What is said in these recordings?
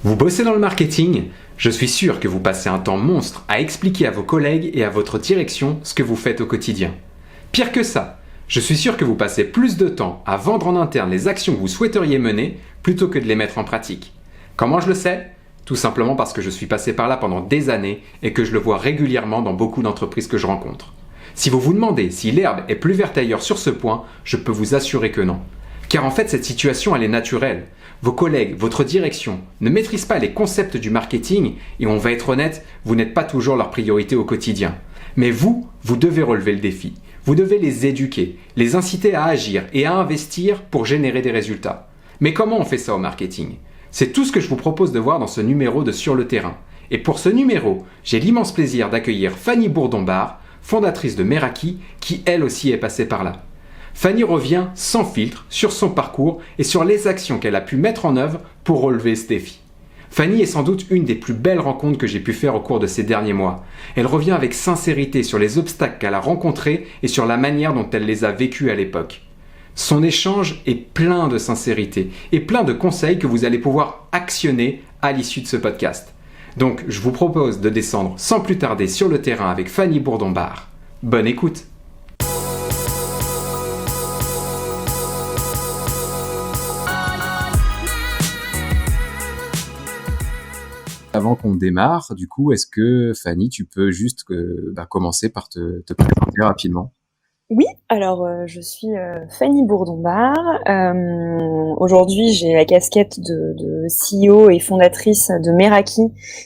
Vous bossez dans le marketing? Je suis sûr que vous passez un temps monstre à expliquer à vos collègues et à votre direction ce que vous faites au quotidien. Pire que ça, je suis sûr que vous passez plus de temps à vendre en interne les actions que vous souhaiteriez mener plutôt que de les mettre en pratique. Comment je le sais? Tout simplement parce que je suis passé par là pendant des années et que je le vois régulièrement dans beaucoup d'entreprises que je rencontre. Si vous vous demandez si l'herbe est plus verte ailleurs sur ce point, je peux vous assurer que non. Car en fait, cette situation, elle est naturelle. Vos collègues, votre direction ne maîtrisent pas les concepts du marketing et on va être honnête, vous n'êtes pas toujours leur priorité au quotidien. Mais vous devez relever le défi. Vous devez les éduquer, les inciter à agir et à investir pour générer des résultats. Mais comment on fait ça au marketing? C'est tout ce que je vous propose de voir dans ce numéro de Sur le terrain. Et pour ce numéro, j'ai l'immense plaisir d'accueillir Fanny Bourdon-Barre, fondatrice de Meraki, qui elle aussi est passée par là. Fanny revient sans filtre sur son parcours et sur les actions qu'elle a pu mettre en œuvre pour relever ce défi. Fanny est sans doute une des plus belles rencontres que j'ai pu faire au cours de ces derniers mois. Elle revient avec sincérité sur les obstacles qu'elle a rencontrés et sur la manière dont elle les a vécus à l'époque. Son échange est plein de sincérité et plein de conseils que vous allez pouvoir actionner à l'issue de ce podcast. Donc, je vous propose de descendre sans plus tarder sur le terrain avec Fanny Bourdon-Barre. Bonne écoute! Avant qu'on démarre, du coup, est-ce que Fanny, tu peux juste commencer par te présenter rapidement? Oui, alors je suis Fanny Bourdon-Barre. Aujourd'hui, j'ai la casquette de CEO et fondatrice de Meraki,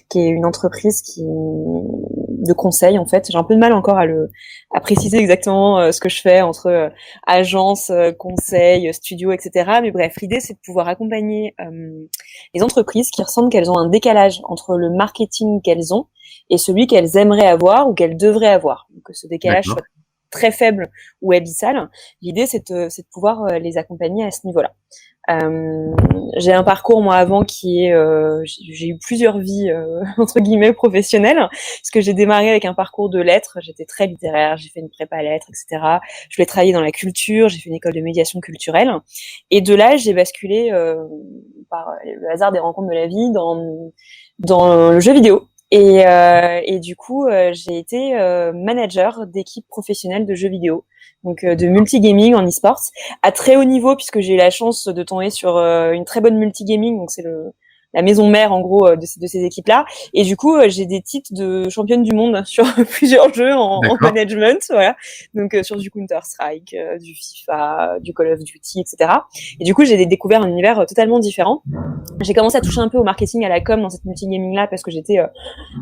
qui est une entreprise de conseil en fait. J'ai un peu de mal encore à préciser exactement ce que je fais entre agence, conseil, studio, etc. Mais bref, l'idée c'est de pouvoir accompagner les entreprises qui ressentent qu'elles ont un décalage entre le marketing qu'elles ont et celui qu'elles aimeraient avoir ou qu'elles devraient avoir. Donc que ce décalage D'accord. soit très faible ou abyssal. L'idée, c'est de pouvoir les accompagner à ce niveau-là. J'ai un parcours, moi, avant qui est... j'ai eu plusieurs vies, entre guillemets, professionnelles, parce que j'ai démarré avec un parcours de lettres. J'étais très littéraire, j'ai fait une prépa lettres, etc. Je voulais travailler dans la culture, j'ai fait une école de médiation culturelle. Et de là, j'ai basculé, par le hasard des rencontres de la vie, dans le jeu vidéo. Et du coup, j'ai été manager d'équipe professionnelle de jeux vidéo, donc de multigaming en e-sport, à très haut niveau, puisque j'ai eu la chance de tomber sur une très bonne multigaming, donc c'est la maison mère en gros de ces équipes-là. Et du coup, j'ai des titres de championne du monde sur plusieurs jeux en management, voilà. Donc sur du Counter-Strike, du FIFA, du Call of Duty, etc. Et du coup, j'ai découvert un univers totalement différent. J'ai commencé à toucher un peu au marketing, à la com dans cette multigaming-là, parce que j'étais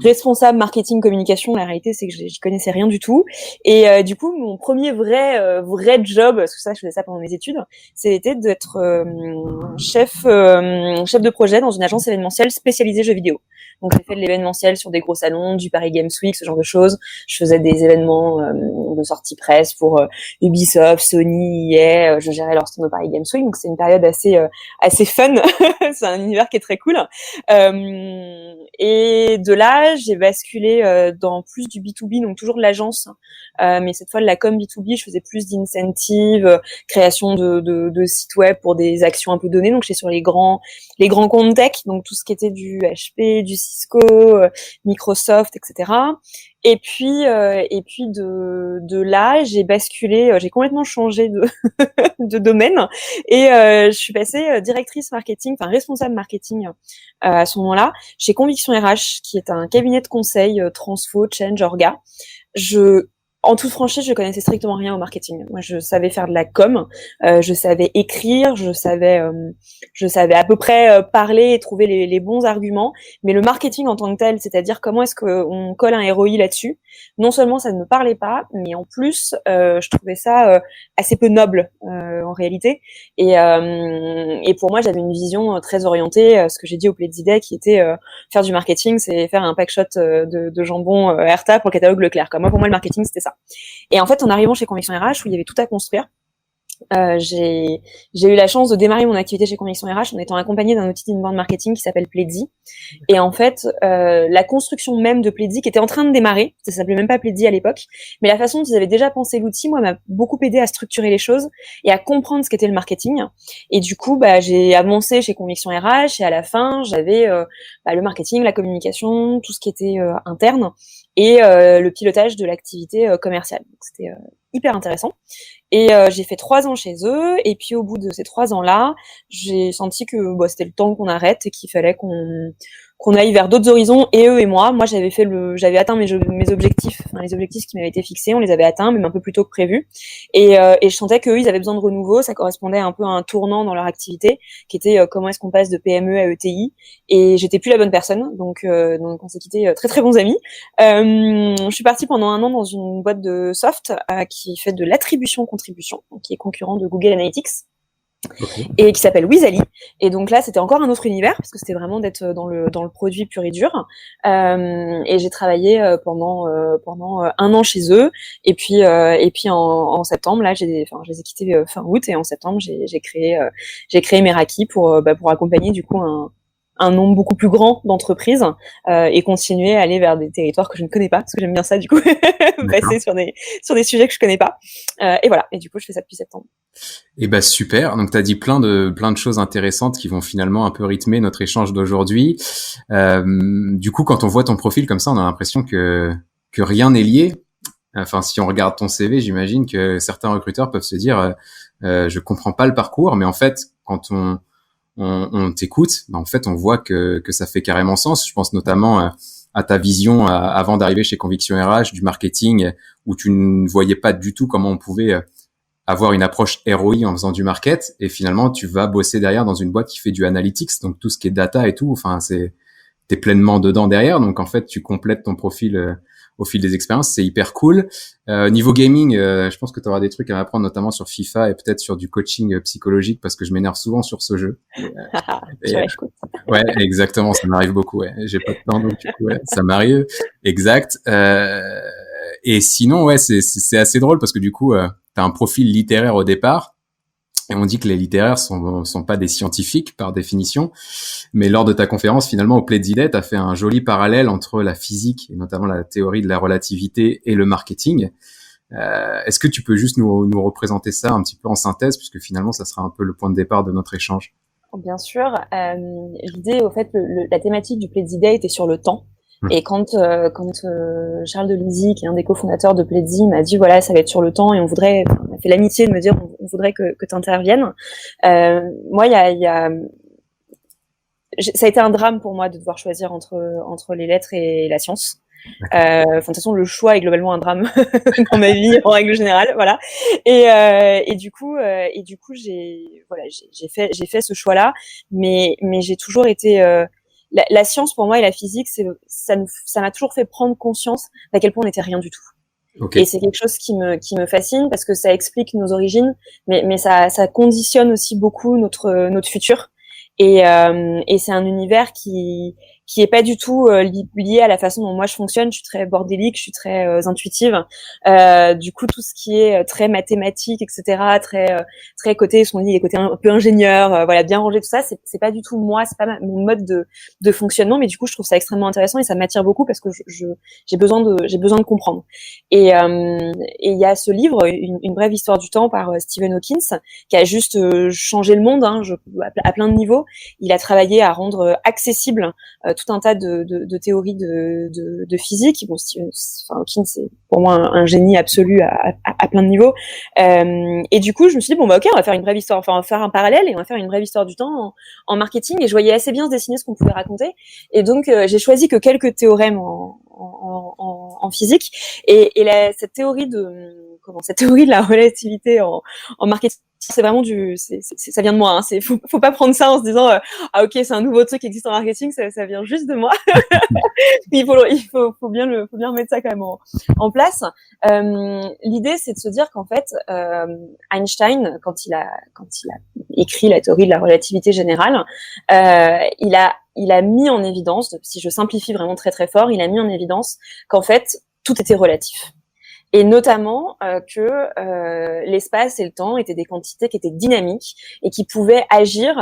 responsable marketing communication. La réalité, c'est que j'y connaissais rien du tout. Et du coup, mon premier vrai job, parce que ça, je faisais ça pendant mes études, c'était d'être chef de projet dans une agence événementielle spécialisée jeux vidéo. Donc j'ai fait de l'événementiel sur des gros salons, du Paris Games Week, ce genre de choses. Je faisais des événements de sortie presse pour Ubisoft, Sony, EA. Je gérais leur stand au Paris Games Week, donc c'est une période assez fun. C'est un univers qui est très cool. Et de là, j'ai basculé dans plus du B2B, donc toujours de l'agence, mais cette fois de la com B2B. Je faisais plus d'incentives, création de sites web pour des actions un peu données. Donc j'étais sur les grands comptes tech, donc tout ce qui était du HP, du Cisco, Microsoft, etc. Et puis de là, j'ai basculé, j'ai complètement changé de domaine et je suis passée directrice marketing, enfin responsable marketing à ce moment-là chez Conviction RH, qui est un cabinet de conseil transfo, change, orga. En toute franchise, je connaissais strictement rien au marketing. Moi, je savais faire de la com, je savais écrire, je savais à peu près parler et trouver les bons arguments. Mais le marketing en tant que tel, c'est-à-dire comment est-ce qu'on colle un ROI là-dessus, non seulement ça ne me parlait pas, mais en plus, je trouvais ça assez peu noble en réalité. Et pour moi, j'avais une vision très orientée, ce que j'ai dit au Play-Day, qui était faire du marketing, c'est faire un pack shot de jambon Erta pour le catalogue Leclerc. Comme moi, pour moi, le marketing, c'était ça. Et en fait, en arrivant chez Conviction RH, où il y avait tout à construire, J'ai eu la chance de démarrer mon activité chez Conviction RH en étant accompagnée d'un outil d'inbound marketing qui s'appelle Pledzi. Et en fait, la construction même de Pledzi qui était en train de démarrer, ça s'appelait même pas Pledzi à l'époque, mais la façon dont ils avaient déjà pensé l'outil, moi, m'a beaucoup aidé à structurer les choses et à comprendre ce qu'était le marketing. Et du coup, j'ai avancé chez Conviction RH et à la fin, j'avais le marketing, la communication, tout ce qui était interne et le pilotage de l'activité commerciale. Donc, c'était hyper intéressant. Et j'ai fait 3 ans chez eux. Et puis au bout de ces 3 ans-là, j'ai senti que c'était le temps qu'on arrête et qu'il fallait qu'on aille vers d'autres horizons. Et eux et moi, j'avais atteint mes objectifs, enfin, les objectifs qui m'avaient été fixés, on les avait atteints, même un peu plus tôt que prévu. Et je sentais qu'eux, ils avaient besoin de renouveau. Ça correspondait un peu à un tournant dans leur activité, qui était comment est-ce qu'on passe de PME à ETI. Et j'étais plus la bonne personne, donc on s'est quittés très très bons amis. Je suis partie pendant 1 an dans une boîte de soft qui fait de l'attribution-contribution, qui est concurrent de Google Analytics. Okay. Et qui s'appelle Wizali. Et donc là, c'était encore un autre univers parce que c'était vraiment d'être dans le produit pur et dur. Et j'ai travaillé pendant 1 an chez eux. Et puis en septembre, là, je les ai quittés fin août et en septembre, j'ai créé Meraki pour accompagner du coup un nombre beaucoup plus grand d'entreprises et continuer à aller vers des territoires que je ne connais pas parce que j'aime bien ça du coup passer sur des sujets que je connais pas et voilà, et du coup je fais ça depuis septembre. Et super, donc tu as dit plein de choses intéressantes qui vont finalement un peu rythmer notre échange d'aujourd'hui. Du coup, quand on voit ton profil comme ça, on a l'impression que rien n'est lié. Enfin, si on regarde ton CV, j'imagine que certains recruteurs peuvent se dire je comprends pas le parcours, mais en fait, quand on t'écoute, en fait, on voit que ça fait carrément sens. Je pense notamment à ta vision avant d'arriver chez Conviction RH du marketing, où tu ne voyais pas du tout comment on pouvait avoir une approche ROI en faisant du market, et finalement, tu vas bosser derrière dans une boîte qui fait du analytics, donc tout ce qui est data et tout, enfin, t'es pleinement dedans derrière, donc en fait, tu complètes ton profil au fil des expériences, c'est hyper cool. Niveau gaming, je pense que tu auras des trucs à m'apprendre, notamment sur FIFA et peut-être sur du coaching psychologique, parce que je m'énerve souvent sur ce jeu. Ouais, exactement, ça m'arrive beaucoup. Ouais. J'ai pas de temps, donc du coup, ouais, ça m'arrive. Exact. Et sinon, ouais, c'est assez drôle parce que du coup, t'as un profil littéraire au départ. Et on dit que les littéraires sont pas des scientifiques par définition, mais lors de ta conférence, finalement, au Pledzi Day, tu as fait un joli parallèle entre la physique, et notamment la théorie de la relativité, et le marketing. Est-ce que tu peux juste nous représenter ça un petit peu en synthèse, puisque finalement, ça sera un peu le point de départ de notre échange? Bien sûr. L'idée, au fait, la thématique du Pledzi Day était sur le temps. Et quand Charles Delizy, qui est un des cofondateurs de Pledzi, m'a dit voilà, ça va être sur le temps et on a fait l'amitié de me dire on voudrait que tu interviennes. Moi, ça a été un drame pour moi de devoir choisir entre les lettres et la science. De toute façon, le choix est globalement un drame dans ma vie en règle générale, voilà. Et du coup, j'ai fait ce choix-là, mais j'ai toujours été la science pour moi et la physique, ça m'a toujours fait prendre conscience d'à quel point on n'était rien du tout. Okay. Et c'est quelque chose qui me fascine parce que ça explique nos origines, mais ça conditionne aussi beaucoup notre futur. Et c'est un univers qui est pas du tout lié à la façon dont moi je fonctionne. Je suis très bordélique, je suis très intuitive. Du coup, tout ce qui est très mathématique, etc., très côté, ce qu'on dit, les côtés un peu ingénieur, voilà, bien rangé, tout ça, c'est pas du tout moi, c'est pas mon mode de fonctionnement. Mais du coup, je trouve ça extrêmement intéressant et ça m'attire beaucoup parce que j'ai besoin de comprendre. Et il y a ce livre, une brève histoire du temps par Stephen Hawking, qui a juste changé le monde, à plein de niveaux. Il a travaillé à rendre accessible tout un tas de théories de physique. Bon, Hawking, c'est pour moi un génie absolu à plein de niveaux. Et du coup, je me suis dit bon ok, on va faire une brève histoire, enfin on va faire un parallèle et on va faire une brève histoire du temps en marketing. Et je voyais assez bien se dessiner ce qu'on pouvait raconter. Et donc j'ai choisi que quelques théorèmes en physique. Et cette théorie de la relativité en marketing, c'est vraiment ça vient de moi, hein. Faut pas prendre ça en se disant ah ok, c'est un nouveau truc qui existe en marketing, ça vient juste de moi. il faut bien remettre ça quand même en place. L'idée, c'est de se dire qu'en fait Einstein, quand il a écrit la théorie de la relativité générale, il a mis en évidence, si je simplifie vraiment très très fort, il a mis en évidence qu'en fait tout était relatif. et notamment que l'espace et le temps étaient des quantités qui étaient dynamiques et qui pouvaient agir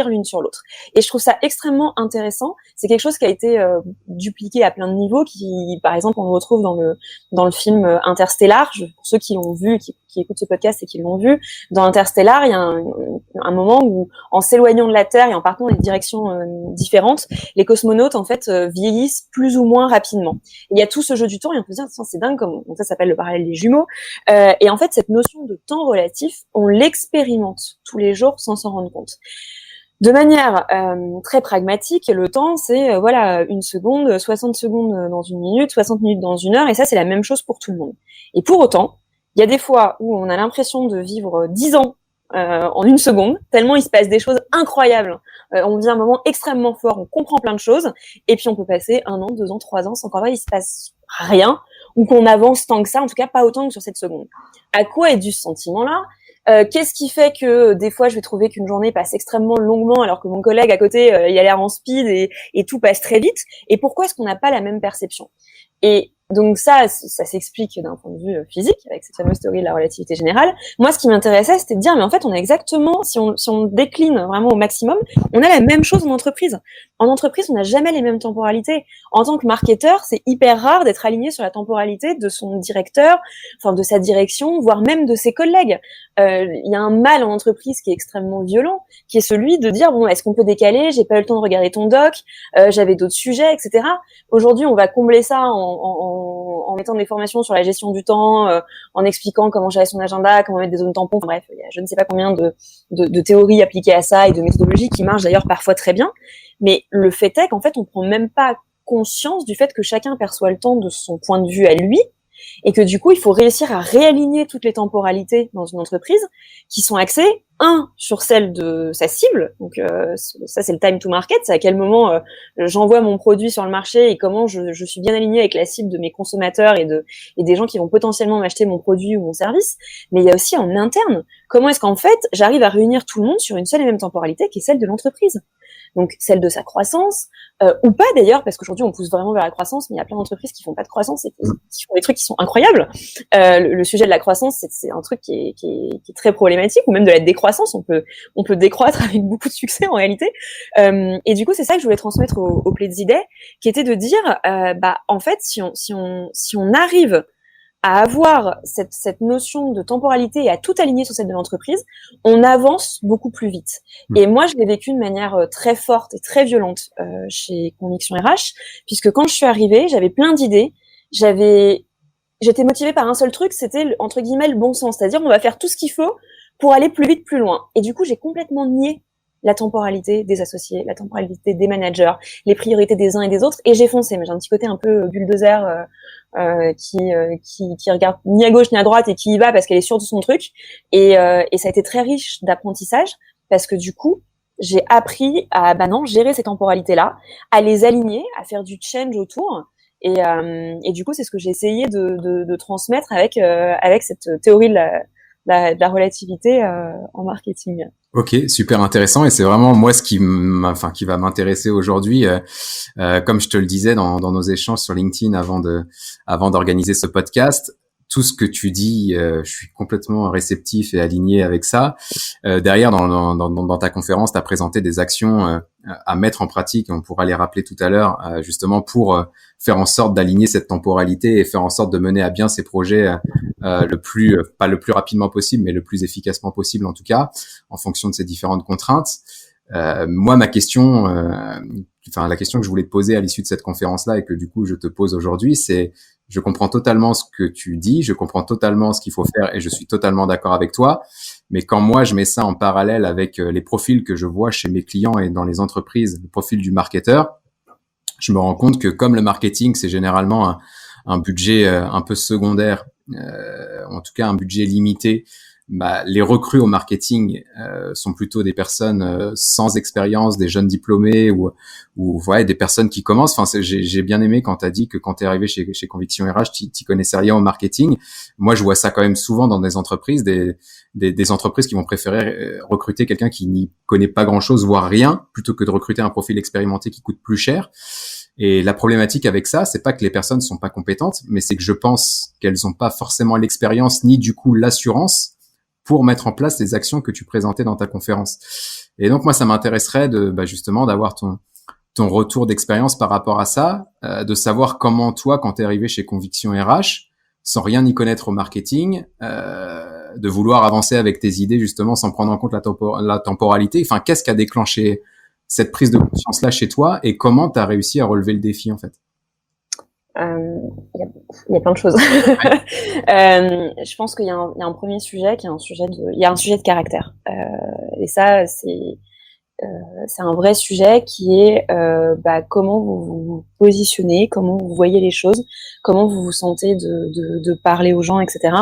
l'une sur l'autre. Et je trouve ça extrêmement intéressant. C'est quelque chose qui a été dupliqué à plein de niveaux, qui, par exemple, on le retrouve dans le film Interstellar. Pour ceux qui l'ont vu, qui écoutent ce podcast et qui l'ont vu, dans Interstellar, il y a un moment où, en s'éloignant de la Terre et en partant dans des directions différentes, les cosmonautes en fait vieillissent plus ou moins rapidement. Et il y a tout ce jeu du temps et on peut se dire c'est dingue, comme donc ça s'appelle le parallèle des jumeaux. Et en fait cette notion de temps relatif, on l'expérimente tous les jours sans s'en rendre compte. De manière très pragmatique, le temps, c'est voilà, 1 seconde, 60 secondes dans 1 minute, 60 minutes dans 1 heure, et ça, c'est la même chose pour tout le monde. Et pour autant, il y a des fois où on a l'impression de vivre 10 ans en 1 seconde, tellement il se passe des choses incroyables. On vit un moment extrêmement fort, on comprend plein de choses, et puis on peut passer 1 an, 2 ans, 3 ans sans qu'en vrai il se passe rien, ou qu'on avance tant que ça, en tout cas pas autant que sur cette seconde. À quoi est dû ce sentiment-là ? Qu'est-ce qui fait que des fois je vais trouver qu'une journée passe extrêmement longuement alors que mon collègue à côté il a l'air en speed et tout passe très vite, et pourquoi est-ce qu'on n'a pas la même perception? Et donc ça s'explique d'un point de vue physique avec cette fameuse théorie de la relativité générale. Moi, ce qui m'intéressait, c'était de dire, mais en fait, on a exactement, si on décline vraiment au maximum, on a la même chose en entreprise. En entreprise, on n'a jamais les mêmes temporalités. En tant que marketeur, c'est hyper rare d'être aligné sur la temporalité de son directeur, enfin de sa direction, voire même de ses collègues. Il y a un mal en entreprise qui est extrêmement violent, qui est celui de dire, bon, est-ce qu'on peut décaler? J'ai pas eu le temps de regarder ton doc, j'avais d'autres sujets, etc. Aujourd'hui, on va combler ça en mettant des formations sur la gestion du temps, en expliquant comment gérer son agenda, comment mettre des zones tampons. Enfin, bref, il y a je ne sais pas combien de théories appliquées à ça et de méthodologies qui marchent d'ailleurs parfois très bien. Mais le fait est qu'en fait, on prend même pas conscience du fait que chacun perçoit le temps de son point de vue à lui, et que du coup, il faut réussir à réaligner toutes les temporalités dans une entreprise qui sont axées, sur celle de sa cible. Donc ça, c'est le time to market, c'est à quel moment j'envoie mon produit sur le marché et comment je suis bien alignée avec la cible de mes consommateurs et des gens qui vont potentiellement m'acheter mon produit ou mon service. Mais il y a aussi en interne, comment est-ce qu'en fait, j'arrive à réunir tout le monde sur une seule et même temporalité qui est celle de l'entreprise. Donc celle de sa croissance, ou pas d'ailleurs, parce qu'aujourd'hui on pousse vraiment vers la croissance, mais il y a plein d'entreprises qui font pas de croissance et qui font des trucs qui sont incroyables. Le sujet de la croissance, c'est un truc qui est très problématique, ou même de la décroissance. On peut décroître avec beaucoup de succès en réalité. Et du coup, c'est ça que je voulais transmettre au Plézidet, qui était de dire, en fait, si on arrive à avoir cette notion de temporalité et à tout aligner sur celle de l'entreprise, on avance beaucoup plus vite. Et moi, je l'ai vécu de manière très forte et très violente chez Conviction RH, puisque quand je suis arrivée, j'avais plein d'idées, j'étais motivée par un seul truc, c'était entre guillemets le bon sens, c'est-à-dire on va faire tout ce qu'il faut pour aller plus vite, plus loin. Et du coup, j'ai complètement nié la temporalité des associés, la temporalité des managers, les priorités des uns et des autres, et j'ai foncé. Mais j'ai un petit côté un peu bulldozer qui regarde ni à gauche ni à droite et qui y va parce qu'elle est sûre de son truc. Et ça a été très riche d'apprentissage parce que du coup, j'ai appris à gérer ces temporalités-là, à les aligner, à faire du change autour. Et du coup, c'est ce que j'ai essayé de transmettre avec cette théorie de la relativité en marketing. Ok, super intéressant, et c'est vraiment moi ce qui va m'intéresser aujourd'hui. Comme je te le disais dans nos échanges sur LinkedIn avant d'organiser ce podcast, tout ce que tu dis, je suis complètement réceptif et aligné avec ça. Derrière, dans ta conférence, tu as présenté des actions à mettre en pratique, et on pourra les rappeler tout à l'heure, justement pour faire en sorte d'aligner cette temporalité et faire en sorte de mener à bien ces projets pas le plus rapidement possible, mais le plus efficacement possible en tout cas, en fonction de ces différentes contraintes. Moi, la question que je voulais te poser à l'issue de cette conférence-là et que du coup je te pose aujourd'hui, c'est: je comprends totalement ce que tu dis, je comprends totalement ce qu'il faut faire et je suis totalement d'accord avec toi. Mais quand moi je mets ça en parallèle avec les profils que je vois chez mes clients et dans les entreprises, le profil du marketeur, je me rends compte que comme le marketing, c'est généralement un budget un peu secondaire, en tout cas un budget limité les recrues au marketing sont plutôt des personnes sans expérience, des jeunes diplômés ou ouais, des personnes qui commencent. Enfin, j'ai bien aimé quand tu as dit que quand tu es arrivé chez Conviction RH, tu connaissais rien au marketing. Moi, je vois ça quand même souvent dans des entreprises, des entreprises qui vont préférer recruter quelqu'un qui n'y connaît pas grand-chose, voire rien, plutôt que de recruter un profil expérimenté qui coûte plus cher. Et la problématique avec ça, c'est pas que les personnes sont pas compétentes, mais c'est que je pense qu'elles ont pas forcément l'expérience ni du coup l'assurance pour mettre en place les actions que tu présentais dans ta conférence. Et donc moi, ça m'intéresserait justement d'avoir ton retour d'expérience par rapport à ça, de savoir comment toi, quand t'es arrivé chez Conviction RH, sans rien y connaître au marketing, de vouloir avancer avec tes idées justement sans prendre en compte la temporalité. Enfin, qu'est-ce qui a déclenché cette prise de conscience-là chez toi et comment tu as réussi à relever le défi en fait? Il y a plein de choses. Je pense qu'il y a un premier sujet qui est il y a un sujet de caractère. Et ça, c'est un vrai sujet qui est comment vous vous positionnez, comment vous voyez les choses, comment vous vous sentez de parler aux gens, etc.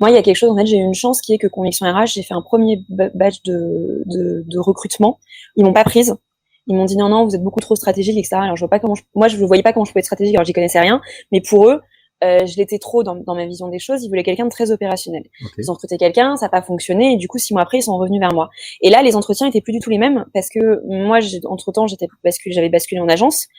Moi, il y a quelque chose, en fait, j'ai eu une chance qui est que Conviction RH, j'ai fait un premier batch de recrutement. Ils m'ont pas prise. Ils m'ont dit non, vous êtes beaucoup trop stratégique, etc. Alors je vois pas moi je ne voyais pas comment je pouvais être stratégique, alors j'y connaissais rien, mais pour eux, je l'étais trop dans ma vision des choses. Ils voulaient quelqu'un de très opérationnel. Okay. Ils ont recruté quelqu'un, ça n'a pas fonctionné, et du coup 6 mois après, ils sont revenus vers moi. Et là, les entretiens étaient plus du tout les mêmes parce que moi, entre-temps, j'avais basculé en agence,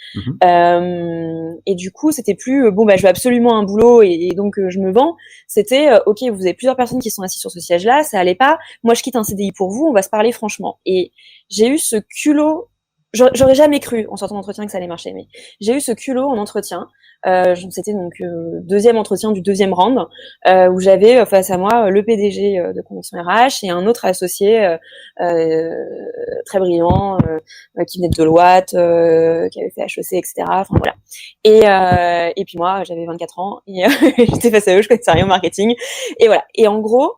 et du coup, c'était plus je veux absolument un boulot et donc je me vends. C'était ok, vous avez plusieurs personnes qui sont assises sur ce siège-là, ça allait pas. Moi, je quitte un CDI pour vous, on va se parler franchement. Et j'ai eu ce culot. J'aurais jamais cru en sortant d'entretien que ça allait marcher, mais j'ai eu ce culot en entretien. C'était donc deuxième entretien du deuxième round où j'avais face à moi le PDG de Conviction RH et un autre associé très brillant qui venait de Deloitte, qui avait fait HEC, etc. Enfin voilà. Et puis moi, j'avais 24 ans et j'étais face à eux, je connaissais rien au marketing et voilà. Et en gros,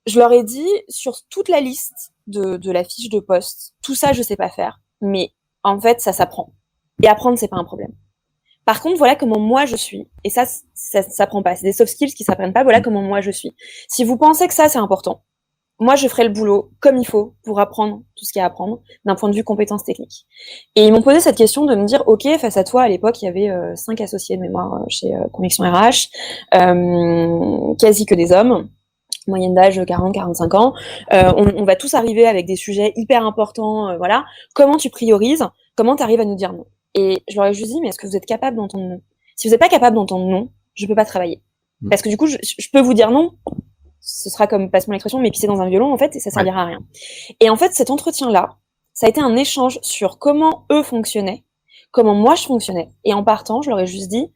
je leur ai dit sur toute la liste de la fiche de poste, tout ça je sais pas faire. Mais en fait, ça s'apprend. Et apprendre, c'est pas un problème. Par contre, voilà comment moi je suis. Et ça s'apprend pas. C'est des soft skills qui s'apprennent pas. Voilà comment moi je suis. Si vous pensez que ça, c'est important, moi, je ferai le boulot comme il faut pour apprendre tout ce qu'il y a à apprendre d'un point de vue compétences techniques. Et ils m'ont posé cette question de me dire, OK, face à toi, à l'époque, il y avait 5 associés de mémoire chez Conviction RH, quasi que des hommes. Moyenne d'âge 40-45 ans, on va tous arriver avec des sujets hyper importants, voilà. Comment tu priorises? Comment tu arrives à nous dire non? Et je leur ai juste dit, mais est-ce que vous êtes capable d'entendre non? Si vous n'êtes pas capable d'entendre non, je peux pas travailler. Parce que du coup, je peux vous dire non, ce sera comme, passe-moi l'expression, mais pisser dans un violon, en fait, et ça servira à rien. Et en fait, cet entretien-là, ça a été un échange sur comment eux fonctionnaient, comment moi je fonctionnais. Et en partant, je leur ai juste dit,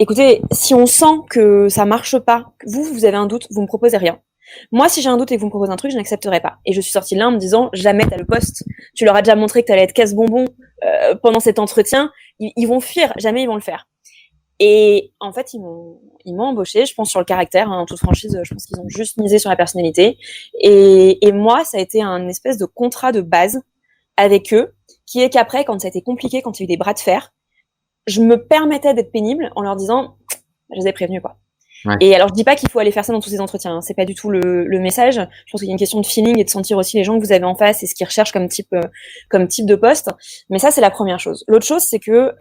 écoutez, si on sent que ça marche pas, que vous avez un doute, vous me proposez rien. Moi, si j'ai un doute et que vous me proposez un truc, je n'accepterai pas. Et je suis sortie là en me disant, jamais t'as le poste. Tu leur as déjà montré que t'allais être casse-bonbon pendant cet entretien. Ils vont fuir, jamais ils vont le faire. Et en fait, ils m'ont embauché, je pense sur le caractère, en toute franchise, je pense qu'ils ont juste misé sur la personnalité. Et moi, ça a été un espèce de contrat de base avec eux, qui est qu'après, quand ça a été compliqué, quand il y a eu des bras de fer, je me permettais d'être pénible en leur disant, je les ai prévenus, quoi. Ouais. Et alors, je dis pas qu'il faut aller faire ça dans tous ces entretiens, hein. C'est pas du tout le message. Je pense qu'il y a une question de feeling et de sentir aussi les gens que vous avez en face et ce qu'ils recherchent comme type de poste. Mais ça, c'est la première chose. L'autre chose, c'est que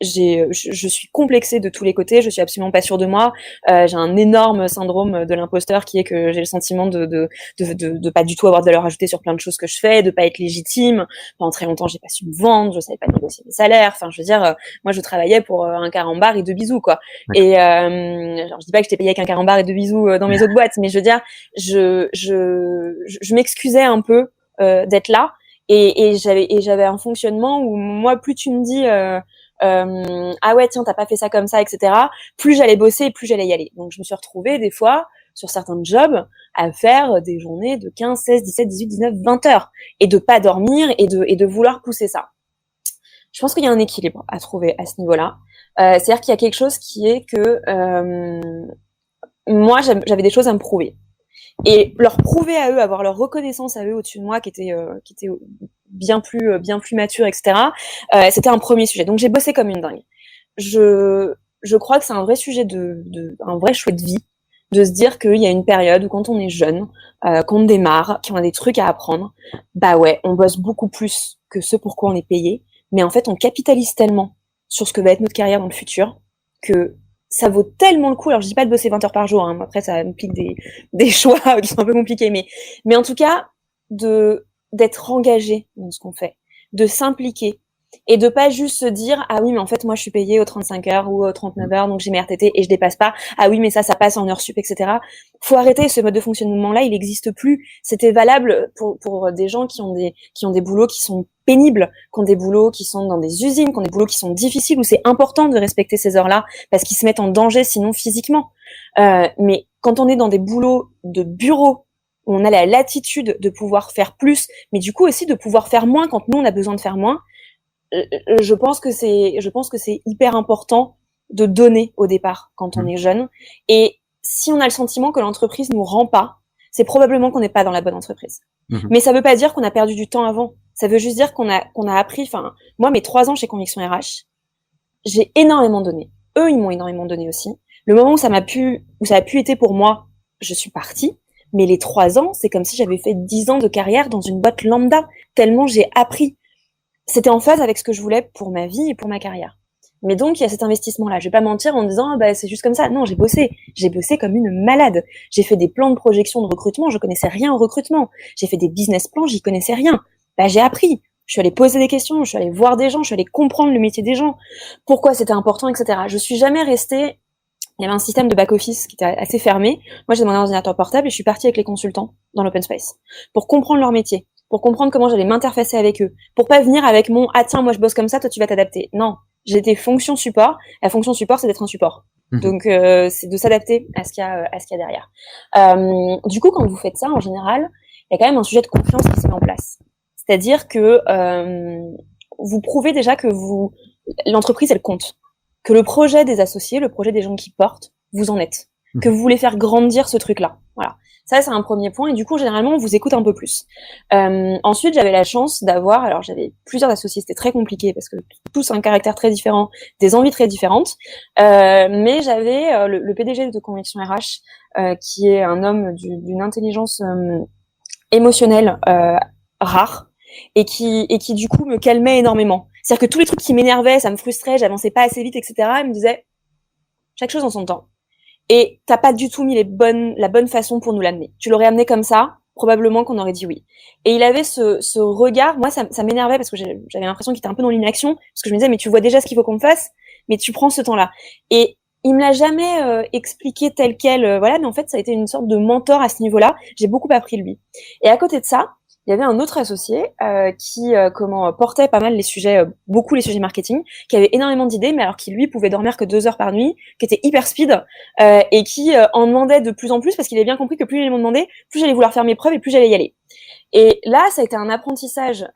je suis complexée de tous les côtés, je suis absolument pas sûre de moi, j'ai un énorme syndrome de l'imposteur qui est que j'ai le sentiment de pas du tout avoir de valeur ajoutée sur plein de choses que je fais, de pas être légitime. Pendant très longtemps, j'ai pas su me vendre, je savais pas négocier mes salaires, enfin je veux dire, moi je travaillais pour un carambar et 2 bisous quoi. Okay. Et genre, je dis pas que j'étais payée avec un carambar et 2 bisous dans mes autres boîtes, mais je veux dire, je m'excusais un peu d'être là et j'avais un fonctionnement où moi plus tu me dis ah ouais tiens t'as pas fait ça comme ça, etc., plus j'allais bosser et plus j'allais y aller. Donc je me suis retrouvée des fois sur certains jobs à faire des journées de 15, 16, 17, 18, 19, 20 heures et de pas dormir et de vouloir pousser ça. Je pense qu'il y a un équilibre à trouver à ce niveau-là. C'est-à-dire qu'il y a quelque chose qui est que moi j'avais des choses à me prouver et leur prouver à eux, avoir leur reconnaissance à eux au-dessus de moi qui était bien plus mature, etc. C'était un premier sujet. Donc j'ai bossé comme une dingue. Je crois que c'est un vrai sujet un vrai choix de vie. de se dire qu'il y a une période où quand on est jeune, qu'on démarre, qu'on a des trucs à apprendre, bah ouais, on bosse beaucoup plus que ce pour quoi on est payé, mais en fait, on capitalise tellement sur ce que va être notre carrière dans le futur que ça vaut tellement le coup. Alors, je dis pas de bosser 20 heures par jour, hein. Après, ça implique des choix qui sont un peu compliqués, mais en tout cas, d'être engagé dans ce qu'on fait, de s'impliquer et de pas juste se dire ah oui mais en fait moi je suis payée aux 35 heures ou aux 39 heures donc j'ai mes RTT et je dépasse pas, ah oui mais ça passe en heures sup, etc. Faut arrêter ce mode de fonctionnement là, il n'existe plus. C'était valable pour des gens qui ont des boulots qui sont pénibles, qui ont des boulots qui sont dans des usines, qui ont des boulots qui sont difficiles, où c'est important de respecter ces heures là parce qu'ils se mettent en danger sinon physiquement, mais quand on est dans des boulots de bureau, on a la latitude de pouvoir faire plus, mais du coup aussi de pouvoir faire moins quand nous on a besoin de faire moins. Je pense que c'est hyper important de donner au départ quand on est jeune. Et si on a le sentiment que l'entreprise nous rend pas, c'est probablement qu'on n'est pas dans la bonne entreprise. Mais ça veut pas dire qu'on a perdu du temps avant. Ça veut juste dire qu'on a appris. Enfin, moi, mes 3 ans chez Conviction RH, j'ai énormément donné. Eux, ils m'ont énormément donné aussi. Le moment où ça a pu été pour moi, je suis partie. Mais les 3 ans, c'est comme si j'avais fait 10 ans de carrière dans une boîte lambda. Tellement j'ai appris. C'était en phase avec ce que je voulais pour ma vie et pour ma carrière. Mais donc, il y a cet investissement-là. Je vais pas mentir en disant, bah, c'est juste comme ça. Non, j'ai bossé comme une malade. J'ai fait des plans de projection de recrutement. Je connaissais rien au recrutement. J'ai fait des business plans. J'y connaissais rien. Bah, j'ai appris. Je suis allée poser des questions. Je suis allée voir des gens. Je suis allée comprendre le métier des gens. Pourquoi c'était important, etc. Je suis jamais restée. Il y avait un système de back-office qui était assez fermé. Moi, j'ai mon ordinateur portable et je suis partie avec les consultants dans l'open space pour comprendre leur métier, pour comprendre comment j'allais m'interfacer avec eux, pour pas venir avec mon « ah tiens, moi je bosse comme ça, toi tu vas t'adapter ». Non, j'étais fonction support. La fonction support, c'est d'être un support. Donc, c'est de s'adapter à ce qu'il y a derrière. Du coup, quand vous faites ça, en général, il y a quand même un sujet de confiance qui se met en place. C'est-à-dire que vous prouvez déjà que l'entreprise, elle compte. Que le projet des associés, le projet des gens qui portent, vous en êtes. Que vous voulez faire grandir ce truc-là. Voilà. Ça, c'est un premier point. Et du coup, généralement, on vous écoute un peu plus. Ensuite, j'avais la chance d'avoir... Alors, j'avais plusieurs associés. C'était très compliqué parce que tous ont un caractère très différent, des envies très différentes. Mais j'avais le PDG de Conviction RH, qui est un homme d'une intelligence émotionnelle rare et qui, du coup, me calmait énormément. C'est-à-dire que tous les trucs qui m'énervaient, ça me frustrait, j'avançais pas assez vite, etc. Il me disait chaque chose en son temps. Et t'as pas du tout mis la bonne façon pour nous l'amener. Tu l'aurais amené comme ça, probablement qu'on aurait dit oui. Et il avait ce regard, moi ça m'énervait parce que j'avais l'impression qu'il était un peu dans l'inaction, parce que je me disais mais tu vois déjà ce qu'il faut qu'on fasse, mais tu prends ce temps-là. Et il me l'a jamais expliqué tel quel, voilà, mais en fait ça a été une sorte de mentor à ce niveau-là. J'ai beaucoup appris de lui. Et à côté de ça, il y avait un autre associé qui portait pas mal les sujets, beaucoup les sujets marketing, qui avait énormément d'idées, mais alors qui lui pouvait dormir que 2 heures par nuit, qui était hyper speed et qui en demandait de plus en plus parce qu'il avait bien compris que plus il m'en demandait, plus j'allais vouloir faire mes preuves et plus j'allais y aller. Et là, ça a été un apprentissage.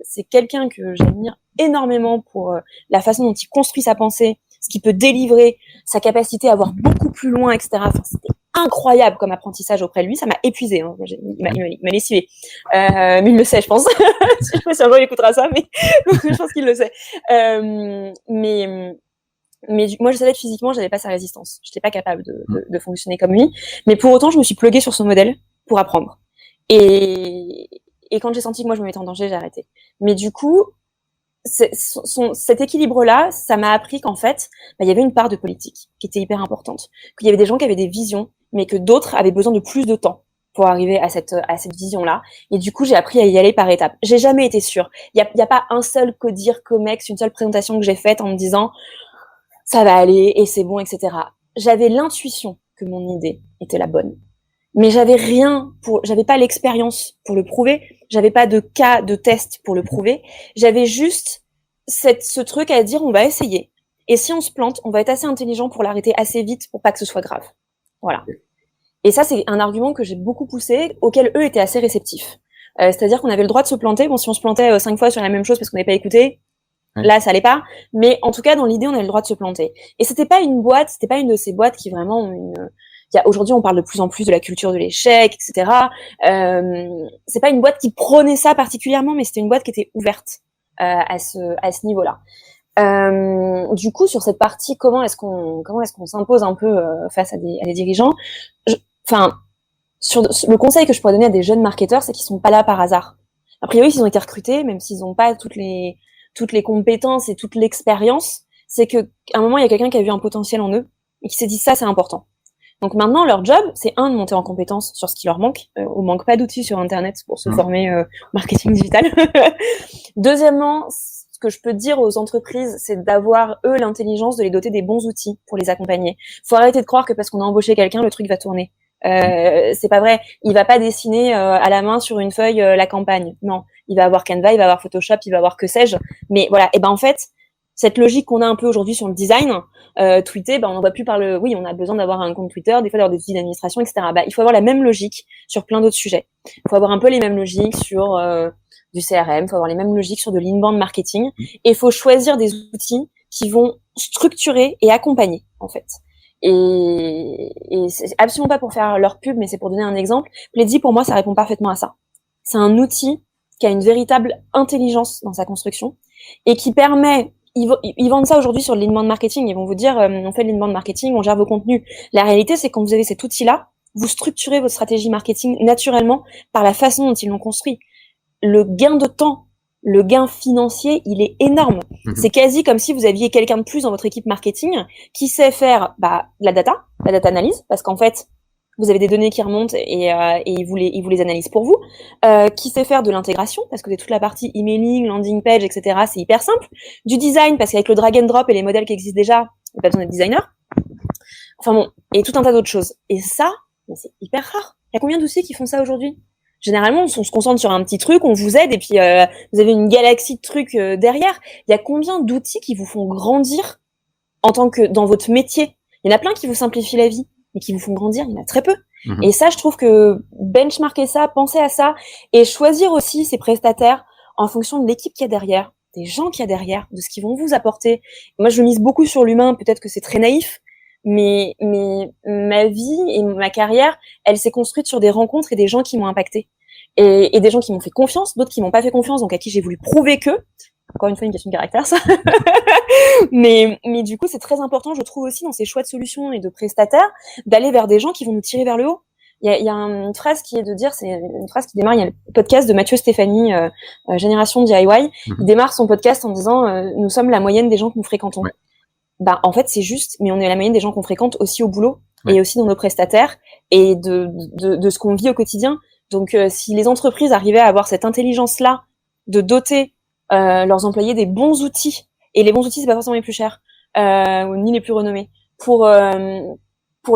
C'est quelqu'un que j'admire énormément pour la façon dont il construit sa pensée, ce qu'il peut délivrer, sa capacité à voir beaucoup plus loin, etc. Enfin, c'était incroyable comme apprentissage auprès de lui. Ça m'a épuisé. Hein. Il m'a lessivé. Mais il le sait, je pense. Je sais pas si un jour il écoutera ça, mais je pense qu'il le sait. Mais moi, je savais que physiquement, j'avais pas sa résistance. J'étais pas capable de fonctionner comme lui. Mais pour autant, je me suis pluguée sur son modèle pour apprendre. Et quand j'ai senti que moi, je me mettais en danger, j'ai arrêté. Mais du coup, cet équilibre-là, ça m'a appris qu'en fait, il y avait une part de politique qui était hyper importante. Qu'il y avait des gens qui avaient des visions, mais que d'autres avaient besoin de plus de temps pour arriver à cette vision-là. Et du coup, j'ai appris à y aller par étapes. J'ai jamais été sûre. Il y a pas un seul codir, comex, une seule présentation que j'ai faite en me disant ça va aller et c'est bon, etc. J'avais l'intuition que mon idée était la bonne. Mais j'avais pas l'expérience pour le prouver. J'avais pas de cas de test pour le prouver. J'avais juste ce truc à dire, on va essayer. Et si on se plante, on va être assez intelligent pour l'arrêter assez vite pour pas que ce soit grave. Voilà. Et ça, c'est un argument que j'ai beaucoup poussé, auquel eux étaient assez réceptifs. C'est-à-dire qu'on avait le droit de se planter. Bon, si on se plantait 5 fois sur la même chose parce qu'on n'avait pas écouté, là, ça allait pas. Mais en tout cas, dans l'idée, on avait le droit de se planter. Et c'était pas une de ces boîtes qui vraiment ont aujourd'hui, on parle de plus en plus de la culture de l'échec, etc. C'est pas une boîte qui prônait ça particulièrement, mais c'était une boîte qui était ouverte à ce niveau-là. Du coup, sur cette partie, comment est-ce qu'on s'impose un peu face à des dirigeants, enfin, le conseil que je pourrais donner à des jeunes marketeurs, c'est qu'ils sont pas là par hasard. A priori, s'ils ont été recrutés, même s'ils n'ont pas toutes les compétences et toute l'expérience, c'est que à un moment, il y a quelqu'un qui a vu un potentiel en eux et qui s'est dit ça, c'est important. Donc maintenant, leur job, c'est de monter en compétence sur ce qui leur manque. On manque pas d'outils sur Internet pour se former marketing digital. Deuxièmement, ce que je peux dire aux entreprises, c'est d'avoir, eux, l'intelligence de les doter des bons outils pour les accompagner. Faut arrêter de croire que parce qu'on a embauché quelqu'un, le truc va tourner. C'est pas vrai. Il va pas dessiner à la main sur une feuille la campagne. Non, il va avoir Canva, il va avoir Photoshop, il va avoir que sais-je. Mais voilà. Et ben en fait, cette logique qu'on a un peu aujourd'hui sur le design, tweeter, on n'en voit plus oui, on a besoin d'avoir un compte Twitter, des fois d'avoir des outils d'administration, etc. Il faut avoir la même logique sur plein d'autres sujets. Il faut avoir un peu les mêmes logiques sur du CRM, il faut avoir les mêmes logiques sur de l'inbound marketing, et il faut choisir des outils qui vont structurer et accompagner, en fait. Et c'est absolument pas pour faire leur pub, mais c'est pour donner un exemple. Pledzi, pour moi, ça répond parfaitement à ça. C'est un outil qui a une véritable intelligence dans sa construction et qui permet, ils vendent ça aujourd'hui sur le l'inbound marketing. Ils vont vous dire, on fait de l'inbound marketing, on gère vos contenus. La réalité, c'est que quand vous avez cet outil-là, vous structurez votre stratégie marketing naturellement par la façon dont ils l'ont construit. Le gain de temps, le gain financier, il est énorme. C'est quasi comme si vous aviez quelqu'un de plus dans votre équipe marketing qui sait faire la data analyse, parce qu'en fait, vous avez des données qui remontent et il vous les analyse pour vous, qui sait faire de l'intégration, parce que c'est toute la partie emailing, landing page, etc. C'est hyper simple. Du design, parce qu'avec le drag and drop et les modèles qui existent déjà, il n'y a pas besoin d'être designer. Enfin bon, et tout un tas d'autres choses. Et ça, c'est hyper rare. Il y a combien d'outils qui font ça aujourd'hui ? Généralement, on se concentre sur un petit truc, on vous aide, et puis vous avez une galaxie de trucs derrière. Il y a combien d'outils qui vous font grandir en tant que dans votre métier ? Il y en a plein qui vous simplifient la vie, mais qui vous font grandir, il y en a très peu. Et ça, je trouve que benchmarker ça, penser à ça, et choisir aussi ces prestataires en fonction de l'équipe qu'il y a derrière, des gens qu'il y a derrière, de ce qu'ils vont vous apporter. Moi, je mise beaucoup sur l'humain, peut-être que c'est très naïf, mais ma vie et ma carrière, elle s'est construite sur des rencontres et des gens qui m'ont impacté. Et des gens qui m'ont fait confiance, d'autres qui m'ont pas fait confiance, donc à qui j'ai voulu prouver que, encore une fois, une question de caractère, ça. mais du coup, c'est très important, je trouve aussi, dans ces choix de solutions et de prestataires, d'aller vers des gens qui vont nous tirer vers le haut. Il y a une phrase qui est de dire, c'est une phrase qui démarre, il y a le podcast de Mathieu Stéphanie, Génération DIY. Il démarre son podcast en disant, nous sommes la moyenne des gens que nous fréquentons. Ouais. En fait, c'est juste, mais on est la moyenne des gens qu'on fréquente aussi au boulot, et aussi dans nos prestataires, et de ce qu'on vit au quotidien. Donc, si les entreprises arrivaient à avoir cette intelligence-là, de doter leurs employés des bons outils, et les bons outils, c'est pas forcément les plus chers, ni les plus renommés, pour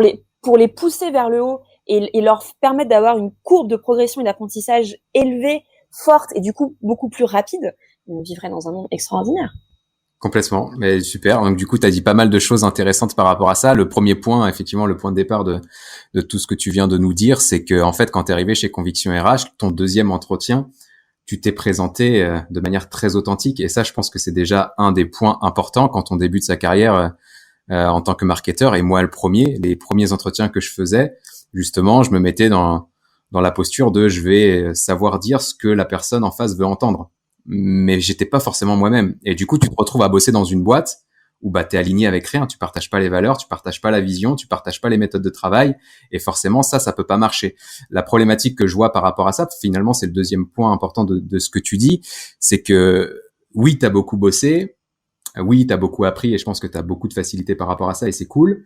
les pousser vers le haut et leur permettre d'avoir une courbe de progression et d'apprentissage élevée, forte, et du coup beaucoup plus rapide, on vivrait dans un monde extraordinaire. Complètement, mais super. Donc du coup, tu as dit pas mal de choses intéressantes par rapport à ça. Le premier point, effectivement, le point de départ de tout ce que tu viens de nous dire, c'est que en fait, quand tu es arrivé chez Conviction RH, ton deuxième entretien, tu t'es présenté de manière très authentique. Et ça, je pense que c'est déjà un des points importants quand on débute sa carrière en tant que marketeur. Et moi, les premiers entretiens que je faisais, justement, je me mettais dans la posture de je vais savoir dire ce que la personne en face veut entendre. Mais j'étais pas forcément moi-même. Et du coup, tu te retrouves à bosser dans une boîte où t'es aligné avec rien, tu partages pas les valeurs, tu partages pas la vision, tu partages pas les méthodes de travail, et forcément ça peut pas marcher. La problématique que je vois par rapport à ça, finalement, c'est le deuxième point important de ce que tu dis, c'est que oui, t'as beaucoup bossé, oui, t'as beaucoup appris, et je pense que t'as beaucoup de facilité par rapport à ça, et c'est cool.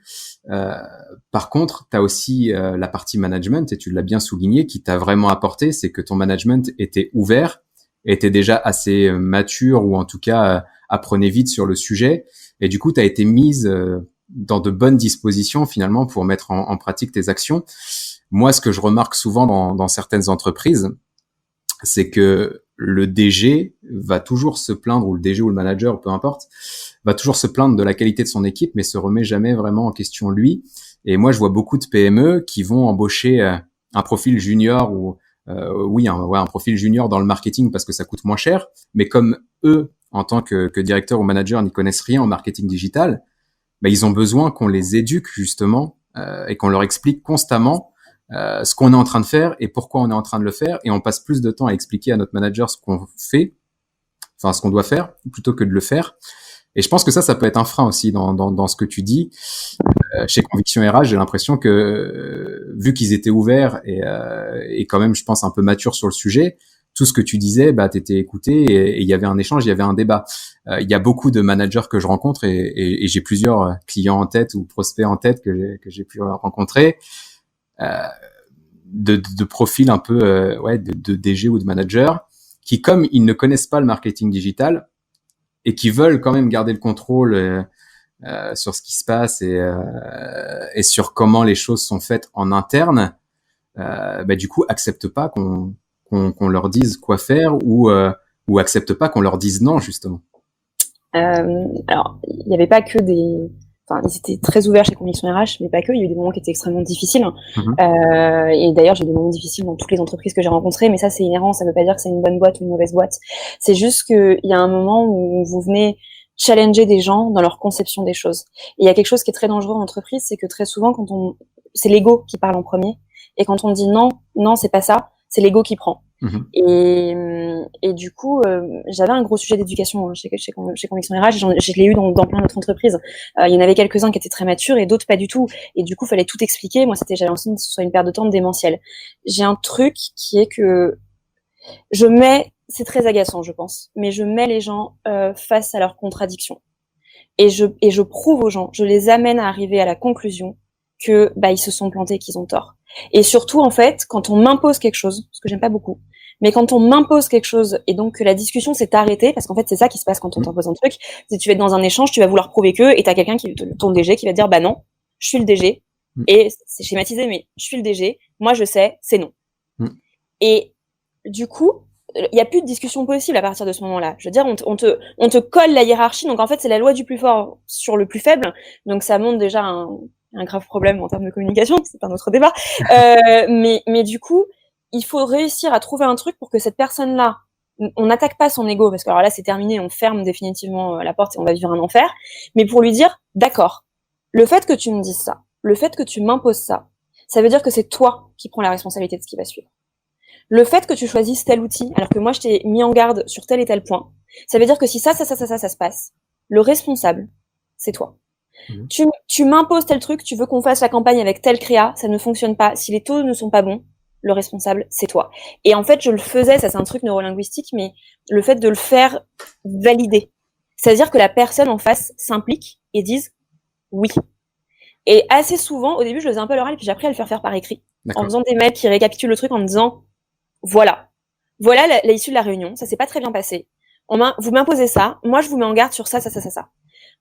Par contre, t'as aussi la partie management, et tu l'as bien souligné, qui t'a vraiment apporté, c'est que ton management était ouvert, était déjà assez mature, ou en tout cas apprenait vite sur le sujet, et du coup tu as été mise dans de bonnes dispositions finalement pour mettre en pratique tes actions. Moi, ce que je remarque souvent dans certaines entreprises, c'est que le DG va toujours se plaindre, ou le DG ou le manager, peu importe, va toujours se plaindre de la qualité de son équipe, mais se remet jamais vraiment en question lui. Et moi, je vois beaucoup de PME qui vont embaucher un profil junior ou un profil junior dans le marketing parce que ça coûte moins cher, mais comme eux, en tant que directeur ou manager, n'y connaissent rien au marketing digital, ils ont besoin qu'on les éduque justement et qu'on leur explique constamment ce qu'on est en train de faire et pourquoi on est en train de le faire, et on passe plus de temps à expliquer à notre manager ce qu'on fait, enfin ce qu'on doit faire, plutôt que de le faire. Et je pense que ça peut être un frein aussi dans ce que tu dis. Chez Conviction RH, j'ai l'impression que vu qu'ils étaient ouverts et quand même, je pense, un peu matures sur le sujet, tout ce que tu disais, bah, t'étais écouté et il y avait un échange, il y avait un débat. Il y a beaucoup de managers que je rencontre et j'ai plusieurs clients en tête ou prospects en tête que j'ai pu rencontrer, de profils un peu de DG ou de managers qui, comme ils ne connaissent pas le marketing digital et qui veulent quand même garder le contrôle sur ce qui se passe et sur comment les choses sont faites en interne, bah, du coup acceptent pas qu'on leur dise quoi faire ou acceptent pas qu'on leur dise non, justement. Alors, il n'y avait pas que enfin, ils étaient très ouverts chez Conviction RH, mais pas que. Il y a eu des moments qui étaient extrêmement difficiles. Et d'ailleurs, j'ai eu des moments difficiles dans toutes les entreprises que j'ai rencontrées, mais ça, c'est inhérent. Ça veut pas dire que c'est une bonne boîte ou une mauvaise boîte. C'est juste qu'il y a un moment où vous venez challenger des gens dans leur conception des choses. Et il y a quelque chose qui est très dangereux en entreprise, c'est que très souvent, c'est l'ego qui parle en premier. Et quand on dit non, c'est pas ça, c'est l'ego qui prend. Et du coup, j'avais un gros sujet d'éducation chez Conviction RH. Je l'ai eu dans plein d'autres entreprises. Il y en avait quelques-uns qui étaient très matures et d'autres pas du tout. Et du coup, fallait tout expliquer. Moi, j'avais l'impression que ce soit une perte de temps démentielle. J'ai un truc qui est que c'est très agaçant, je pense, mais je mets les gens face à leurs contradictions. Et je prouve aux gens, je les amène à arriver à la conclusion que ils se sont plantés, qu'ils ont tort. Et surtout, en fait, quand on m'impose quelque chose, ce que j'aime pas beaucoup, mais quand on m'impose quelque chose et donc que la discussion s'est arrêtée, parce qu'en fait c'est ça qui se passe quand on t'impose un truc, si tu vas être dans un échange, tu vas vouloir prouver que, et t'as quelqu'un ton DG qui va te dire bah non, je suis le DG, et c'est schématisé, mais je suis le DG, moi je sais, c'est non. Et du coup, il y a plus de discussion possible à partir de ce moment-là. Je veux dire, on te colle la hiérarchie, donc en fait c'est la loi du plus fort sur le plus faible, donc ça montre déjà un grave problème en termes de communication, c'est un autre débat. Mais du coup, il faut réussir à trouver un truc pour que cette personne-là, on n'attaque pas son ego, parce que alors là c'est terminé, on ferme définitivement la porte et on va vivre un enfer, mais pour lui dire, d'accord, le fait que tu me dises ça, le fait que tu m'imposes ça, ça veut dire que c'est toi qui prends la responsabilité de ce qui va suivre. Le fait que tu choisisses tel outil, alors que moi je t'ai mis en garde sur tel et tel point, ça veut dire que si ça se passe, le responsable, c'est toi. Tu m'imposes tel truc, tu veux qu'on fasse la campagne avec tel créa, ça ne fonctionne pas. Si les taux ne sont pas bons, le responsable, c'est toi. Et en fait, je le faisais, ça c'est un truc neurolinguistique, mais le fait de le faire valider. C'est-à-dire que la personne en face s'implique et dise oui. Et assez souvent, au début, je le faisais un peu à l'oral, puis j'ai appris à le faire par écrit. En faisant des mails qui récapitulent le truc en me disant voilà l'issue de la réunion, ça s'est pas très bien passé. Vous m'imposez ça, moi je vous mets en garde sur ça.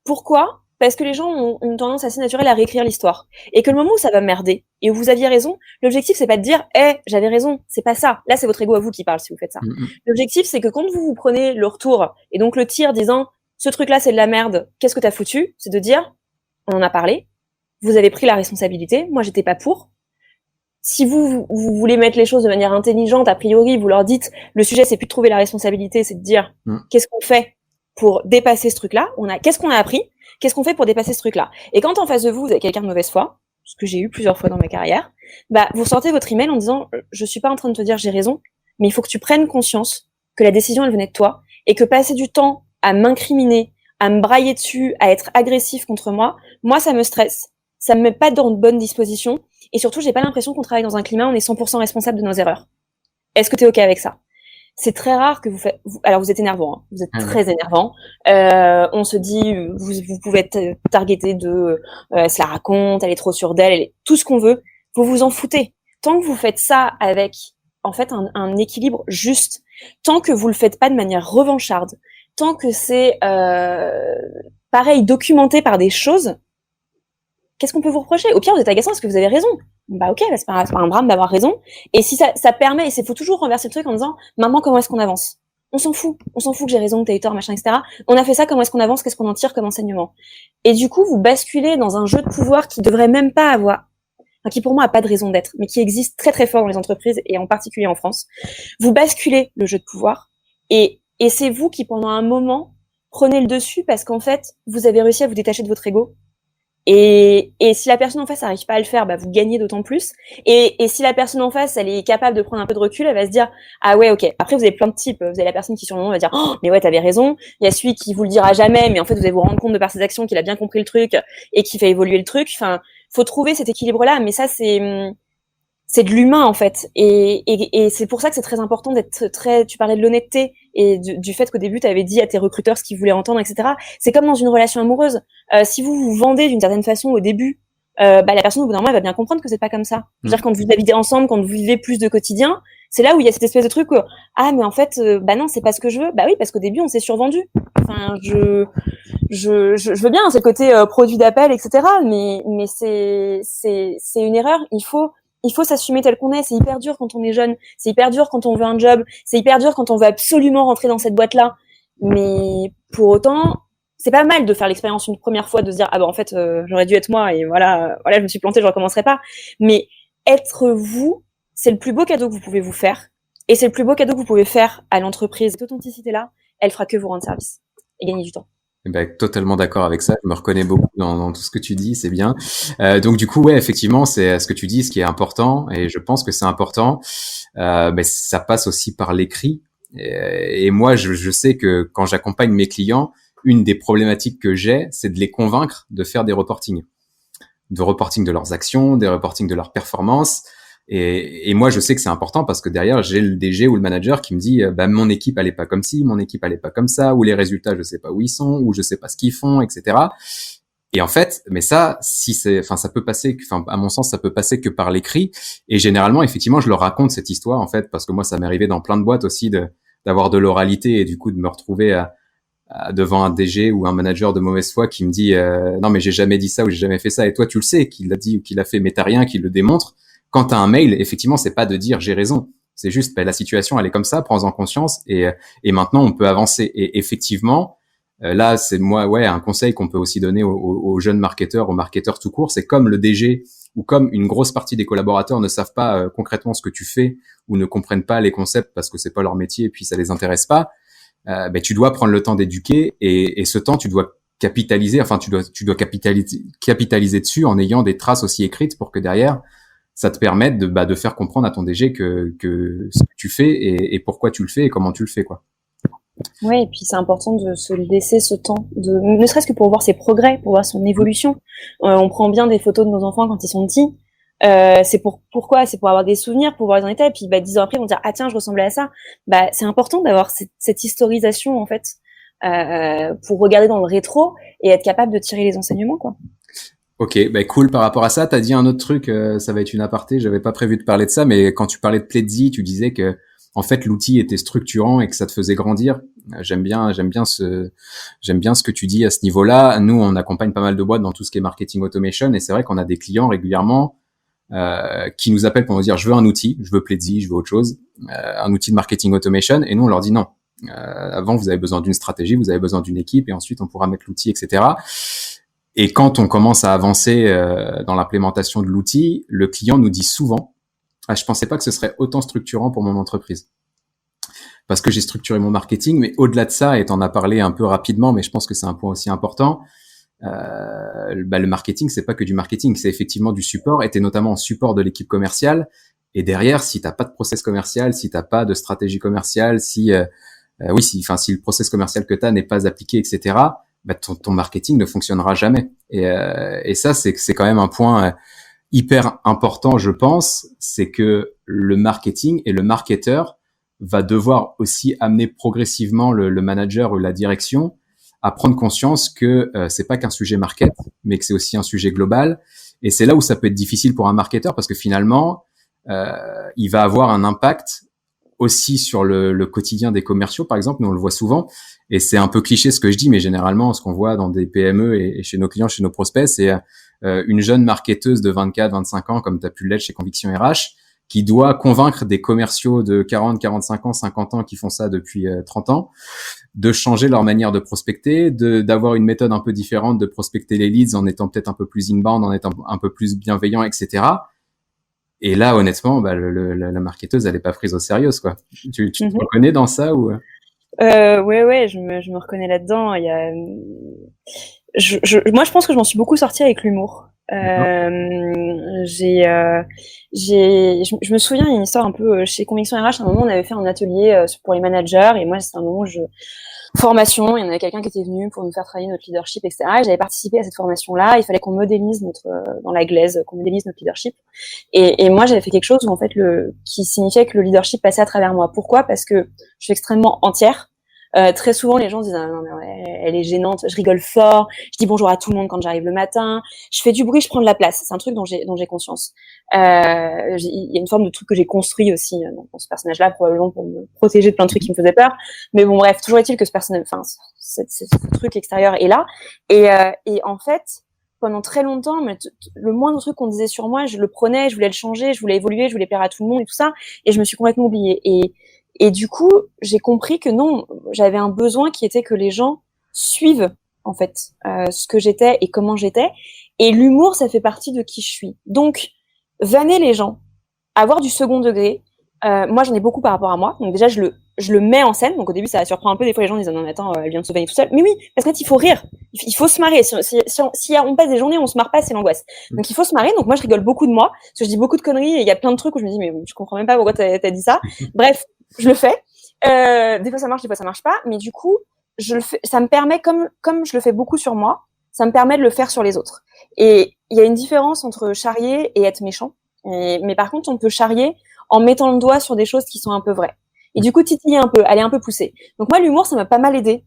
Pourquoi ? Parce que les gens ont une tendance assez naturelle à réécrire l'histoire. Et que le moment où ça va merder, et où vous aviez raison, l'objectif c'est pas de dire j'avais raison, c'est pas ça. Là c'est votre ego à vous qui parle si vous faites ça. L'objectif c'est que quand vous prenez le retour, et donc le tir disant ce truc-là c'est de la merde, qu'est-ce que t'as foutu ? C'est de dire on en a parlé, vous avez pris la responsabilité, moi j'étais pas pour. Si vous voulez mettre les choses de manière intelligente, a priori, vous leur dites, le sujet, c'est plus de trouver la responsabilité, c'est de dire, qu'est-ce qu'on fait pour dépasser ce truc-là? Qu'est-ce qu'on a appris? Qu'est-ce qu'on fait pour dépasser ce truc-là? Et quand en face de vous, vous avez quelqu'un de mauvaise foi, ce que j'ai eu plusieurs fois dans ma carrière, vous sortez votre email en disant, je suis pas en train de te dire j'ai raison, mais il faut que tu prennes conscience que la décision, elle venait de toi, et que passer du temps à m'incriminer, à me brailler dessus, à être agressif contre moi, ça me stresse. Ça me met pas dans de bonnes dispositions. Et surtout, j'ai pas l'impression qu'on travaille dans un climat où on est 100% responsable de nos erreurs. Est-ce que t'es OK avec ça? C'est très rare que alors vous êtes énervant, hein. Vous êtes très énervant. On se dit, vous pouvez être targeté de, elle se la raconte, elle est trop sûre d'elle, tout ce qu'on veut. Vous vous en foutez. Tant que vous faites ça avec, en fait, un équilibre juste, tant que vous le faites pas de manière revancharde, tant que c'est, pareil, documenté par des choses, qu'est-ce qu'on peut vous reprocher? Au pire, vous êtes agaçant parce que vous avez raison. Ok, c'est pas un drame d'avoir raison. Et si ça permet, et faut toujours renverser le truc en disant, maintenant, comment est-ce qu'on avance? On s'en fout que j'ai raison, que t'as eu tort, machin, etc. On a fait ça, comment est-ce qu'on avance? Qu'est-ce qu'on en tire comme enseignement? Et du coup, vous basculez dans un jeu de pouvoir qui devrait même pas qui pour moi a pas de raison d'être, mais qui existe très très fort dans les entreprises et en particulier en France. Vous basculez le jeu de pouvoir et c'est vous qui pendant un moment prenez le dessus parce qu'en fait, vous avez réussi à vous détacher de votre ego. Et si la personne en face n'arrive pas à le faire, bah, vous gagnez d'autant plus. Et si la personne en face, elle est capable de prendre un peu de recul, elle va se dire, ah ouais, ok. Après, vous avez plein de types. Vous avez la personne qui, sur le moment, va dire, oh, mais ouais, t'avais raison. Il y a celui qui vous le dira jamais, mais en fait, vous allez vous rendre compte de par ses actions qu'il a bien compris le truc et qui fait évoluer le truc. Enfin, faut trouver cet équilibre-là. Mais ça, c'est de l'humain en fait, et c'est pour ça que c'est très important d'être très. Tu parlais de l'honnêteté et du fait qu'au début tu avais dit à tes recruteurs ce qu'ils voulaient entendre, etc. C'est comme dans une relation amoureuse. Si vous vous vendez d'une certaine façon au début, bah la personne au bout d'un moment elle va bien comprendre que c'est pas comme ça. C'est-à-dire quand vous habitez ensemble, quand vous vivez plus de quotidien, c'est là où il y a cette espèce de truc où, ah mais en fait bah non c'est pas ce que je veux. Bah oui parce qu'au début on s'est survendu. Enfin je veux bien ce côté produit d'appel, etc. Mais c'est une erreur. Il faut s'assumer tel qu'on est. C'est hyper dur quand on est jeune. C'est hyper dur quand on veut un job. C'est hyper dur quand on veut absolument rentrer dans cette boîte-là. Mais pour autant, c'est pas mal de faire l'expérience une première fois, de se dire ah bah en fait j'aurais dû être moi et voilà je me suis plantée, je recommencerai pas. Mais être vous, c'est le plus beau cadeau que vous pouvez vous faire et c'est le plus beau cadeau que vous pouvez faire à l'entreprise. Cette authenticité-là, elle fera que vous rendre service et gagner du temps. Eh ben, totalement d'accord avec ça. Je me reconnais beaucoup dans tout ce que tu dis, c'est bien. Donc du coup, ouais, effectivement, c'est ce que tu dis, ce qui est important, et je pense que c'est important. Mais ça passe aussi par l'écrit. Et moi, je sais que quand j'accompagne mes clients, une des problématiques que j'ai, c'est de les convaincre de faire des reportings, de leurs actions, des reportings de leurs performances. Et moi, je sais que c'est important parce que derrière, j'ai le DG ou le manager qui me dit, bah, mon équipe, elle est pas comme ci, mon équipe, elle est pas comme ça, ou les résultats, je sais pas où ils sont, ou je sais pas ce qu'ils font, etc. Et en fait, mais ça, ça peut passer, à mon sens, ça peut passer que par l'écrit. Et généralement, effectivement, je leur raconte cette histoire, en fait, parce que moi, ça m'est arrivé dans plein de boîtes aussi d'avoir de l'oralité et du coup de me retrouver devant un DG ou un manager de mauvaise foi qui me dit, non, mais j'ai jamais dit ça ou j'ai jamais fait ça. Et toi, tu le sais qu'il l'a dit ou qu'il l'a fait, mais t'as rien qui le démontre. Quand tu as un mail, effectivement, c'est pas de dire j'ai raison. C'est juste, la situation, elle est comme ça, prends-en conscience et maintenant, on peut avancer. Et effectivement, là, c'est un conseil qu'on peut aussi donner aux jeunes marketeurs, aux marketeurs tout court. C'est comme le DG ou comme une grosse partie des collaborateurs ne savent pas concrètement ce que tu fais ou ne comprennent pas les concepts parce que c'est pas leur métier et puis ça les intéresse pas. Tu dois prendre le temps d'éduquer et ce temps, tu dois capitaliser. Enfin, tu dois capitaliser dessus en ayant des traces aussi écrites pour que derrière ça te permet de faire comprendre à ton DG que ce que tu fais et pourquoi tu le fais et comment tu le fais, quoi. Ouais, et puis c'est important de se laisser ce temps, ne serait-ce que pour voir ses progrès, pour voir son évolution. On prend bien des photos de nos enfants quand ils sont petits. C'est pourquoi? C'est pour avoir des souvenirs, pour voir où ils en étaient. Et puis, 10 ans après, ils vont dire, ah tiens, je ressemblais à ça. C'est important d'avoir cette historisation, en fait, pour regarder dans le rétro et être capable de tirer les enseignements, quoi. Ok, cool. Par rapport à ça, t'as dit un autre truc, ça va être une aparté, j'avais pas prévu de parler de ça, mais quand tu parlais de Pledzi, tu disais que en fait l'outil était structurant et que ça te faisait grandir. J'aime bien ce que tu dis à ce niveau-là. Nous, on accompagne pas mal de boîtes dans tout ce qui est marketing automation et c'est vrai qu'on a des clients régulièrement qui nous appellent pour nous dire je veux un outil, je veux Pledzi, je veux autre chose, un outil de marketing automation, et nous on leur dit non. Avant, vous avez besoin d'une stratégie, vous avez besoin d'une équipe et ensuite on pourra mettre l'outil, etc. Et quand on commence à avancer dans l'implémentation de l'outil, le client nous dit souvent « Ah, je pensais pas que ce serait autant structurant pour mon entreprise. » Parce que j'ai structuré mon marketing, mais au-delà de ça, et t'en as parlé un peu rapidement, mais je pense que c'est un point aussi important, le marketing, c'est pas que du marketing, c'est effectivement du support, et t'es notamment en support de l'équipe commerciale. Et derrière, si t'as pas de process commercial, si t'as pas de stratégie commerciale, si le process commercial que t'as n'est pas appliqué, etc., ton marketing ne fonctionnera jamais. Et ça, c'est quand même un point hyper important, je pense, c'est que le marketing et le marketeur va devoir aussi amener progressivement le manager ou la direction à prendre conscience que c'est pas qu'un sujet market, mais que c'est aussi un sujet global. Et c'est là où ça peut être difficile pour un marketeur parce que finalement, il va avoir un impact aussi sur le quotidien des commerciaux, par exemple. Nous, on le voit souvent. Et c'est un peu cliché ce que je dis, mais généralement, ce qu'on voit dans des PME et chez nos clients, chez nos prospects, c'est une jeune marketeuse de 24, 25 ans, comme tu as pu l'être chez Conviction RH, qui doit convaincre des commerciaux de 40, 45 ans, 50 ans qui font ça depuis 30 ans, de changer leur manière de prospecter, d'avoir une méthode un peu différente de prospecter les leads en étant peut-être un peu plus inbound, en étant un peu plus bienveillant, etc. Et là, honnêtement, la marketeuse, elle est pas prise au sérieux, quoi. Tu te reconnais dans ça ou ouais, je me reconnais là-dedans. Moi, je pense que je m'en suis beaucoup sortie avec l'humour. Je me souviens, il y a une histoire un peu chez Conviction RH. À un moment, on avait fait un atelier pour les managers, et moi, c'était un moment où formation, il y en avait quelqu'un qui était venu pour nous faire travailler notre leadership, etc. Et j'avais participé à cette formation-là. Il fallait qu'on modélise dans la glaise, qu'on modélise notre leadership. Et moi, j'avais fait quelque chose où, en fait, qui signifiait que le leadership passait à travers moi. Pourquoi? Parce que je suis extrêmement entière. Très souvent, les gens disent ah, non, mais elle est gênante. Je rigole fort. Je dis bonjour à tout le monde quand j'arrive le matin. Je fais du bruit, je prends de la place. C'est un truc dont j'ai conscience. Il y a une forme de truc que j'ai construit aussi dans ce personnage-là, probablement pour me protéger de plein de trucs qui me faisaient peur. Mais bon, bref, toujours est-il que ce personnage, enfin, ce truc extérieur est là. Et en fait, pendant très longtemps, le moindre truc qu'on disait sur moi, je le prenais, je voulais le changer, je voulais évoluer, je voulais plaire à tout le monde et tout ça. Et je me suis complètement oubliée. Et du coup, j'ai compris que non, j'avais un besoin qui était que les gens suivent en fait ce que j'étais et comment j'étais. Et l'humour, ça fait partie de qui je suis. Donc, vanner les gens, avoir du second degré. Moi, j'en ai beaucoup par rapport à moi. Donc déjà, je le mets en scène. Donc au début, ça surprend un peu. Des fois, les gens disent non, mais attends, elle vient de se vanner tout seul. Mais oui, parce qu'en fait, il faut rire. Il faut se marrer. Si on passe des journées où on se marre pas, c'est l'angoisse. Donc il faut se marrer. Donc moi, je rigole beaucoup de moi. Parce que je dis beaucoup de conneries et il y a plein de trucs où je me dis mais je comprends même pas pourquoi t'as dit ça. Bref, je le fais. Des fois ça marche, des fois ça marche pas. Mais du coup, je le fais. Ça me permet, comme je le fais beaucoup sur moi, ça me permet de le faire sur les autres. Et il y a une différence entre charrier et être méchant. Mais par contre, on peut charrier en mettant le doigt sur des choses qui sont un peu vraies. Et du coup, titiller un peu, aller un peu pousser. Donc moi, l'humour, ça m'a pas mal aidé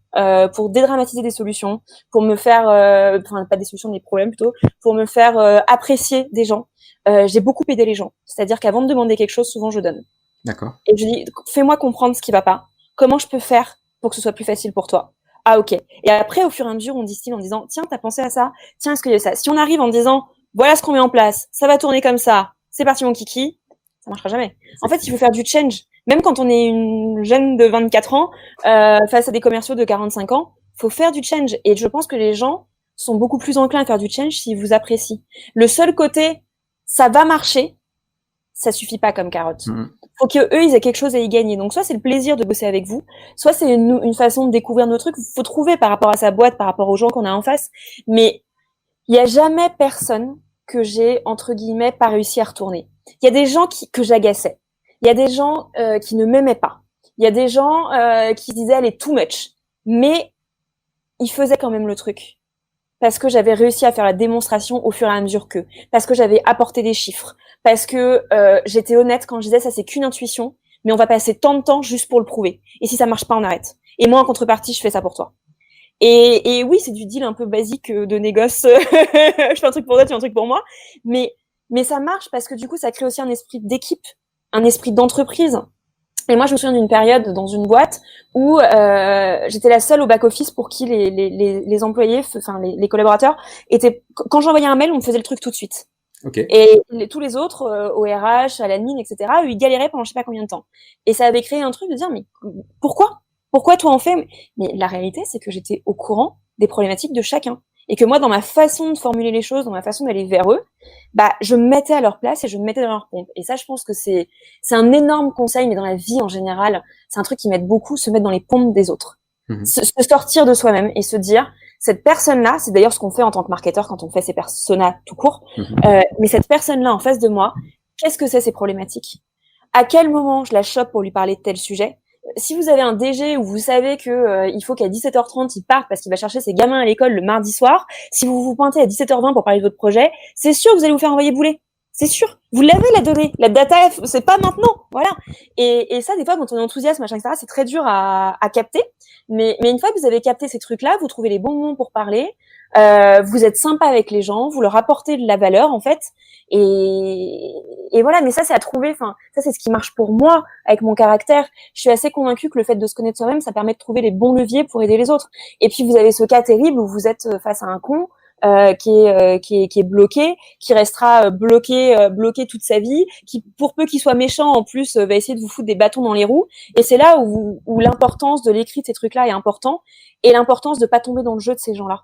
pour dédramatiser des solutions, pour me faire, enfin pas des solutions, des problèmes plutôt, pour me faire apprécier des gens. J'ai beaucoup aidé les gens. C'est-à-dire qu'avant de demander quelque chose, souvent je donne. D'accord. Et je dis, fais-moi comprendre ce qui va pas. Comment je peux faire pour que ce soit plus facile pour toi? Ah ok. Et après, au fur et à mesure, on distille en disant, tiens, t'as pensé à ça? Tiens, est-ce qu'il y a ça? Si on arrive en disant, voilà ce qu'on met en place, ça va tourner comme ça, c'est parti mon kiki, ça marchera jamais. En fait, il faut faire du change. Même quand on est une jeune de 24 ans, face à des commerciaux de 45 ans, faut faire du change. Et je pense que les gens sont beaucoup plus enclins à faire du change s'ils vous apprécient. Le seul côté, ça va marcher, ça suffit pas comme carotte. Faut que eux, ils aient quelque chose à y gagner. Donc, soit c'est le plaisir de bosser avec vous, soit c'est une façon de découvrir nos trucs. Faut trouver par rapport à sa boîte, par rapport aux gens qu'on a en face. Mais il y a jamais personne que j'ai, entre guillemets, pas réussi à retourner. Il y a des gens que j'agaçais. Il y a des gens qui ne m'aimaient pas. Il y a des gens qui disaient elle est too much. Mais ils faisaient quand même le truc. Parce que j'avais réussi à faire la démonstration au fur et à mesure qu'eux. Parce que j'avais apporté des chiffres. Parce que j'étais honnête quand je disais ça c'est qu'une intuition, mais on va passer tant de temps juste pour le prouver. Et si ça marche pas, on arrête. Et moi, en contrepartie, je fais ça pour toi. Et oui, c'est du deal un peu basique de négoce. Je fais un truc pour toi, tu fais un truc pour moi. Mais ça marche parce que du coup, ça crée aussi un esprit d'équipe, un esprit d'entreprise. Et moi, je me souviens d'une période dans une boîte où j'étais la seule au back-office pour qui les employés, enfin les collaborateurs, étaient... Quand j'envoyais un mail, on me faisait le truc tout de suite. Okay. Et tous les autres, au RH, à l'admin, etc., ils galéraient pendant je sais pas combien de temps. Et ça avait créé un truc de dire, mais pourquoi toi en fais? Mais la réalité, c'est que j'étais au courant des problématiques de chacun. Et que moi, dans ma façon de formuler les choses, dans ma façon d'aller vers eux, bah, je me mettais à leur place et je me mettais dans leur pompe. Et ça, je pense que c'est un énorme conseil, mais dans la vie en général, c'est un truc qui m'aide beaucoup, se mettre dans les pompes des autres. Se sortir de soi-même et se dire, cette personne-là, c'est d'ailleurs ce qu'on fait en tant que marketeur quand on fait ces personas tout court, mais cette personne-là en face de moi, qu'est-ce que c'est ces problématiques? À quel moment je la chope pour lui parler de tel sujet? Si vous avez un DG où vous savez que il faut qu'à 17h30 il parte parce qu'il va chercher ses gamins à l'école le mardi soir, si vous vous pointez à 17h20 pour parler de votre projet, c'est sûr que vous allez vous faire envoyer bouler. C'est sûr. Vous l'avez la donnée. La data, c'est pas maintenant. Voilà. Et ça, des fois, quand on est enthousiaste, machin, etc., c'est très dur à capter. Mais une fois que vous avez capté ces trucs-là, vous trouvez les bons mots pour parler, vous êtes sympa avec les gens, vous leur apportez de la valeur, en fait. Et voilà. Mais ça, c'est à trouver. Enfin, ça, c'est ce qui marche pour moi avec mon caractère. Je suis assez convaincue que le fait de se connaître soi-même, ça permet de trouver les bons leviers pour aider les autres. Et puis, vous avez ce cas terrible où vous êtes face à un con, qui est bloqué, qui restera bloqué toute sa vie, qui pour peu qu'il soit méchant en plus va essayer de vous foutre des bâtons dans les roues. Et c'est là où l'importance de l'écrit de ces trucs-là est important, et l'importance de pas tomber dans le jeu de ces gens-là.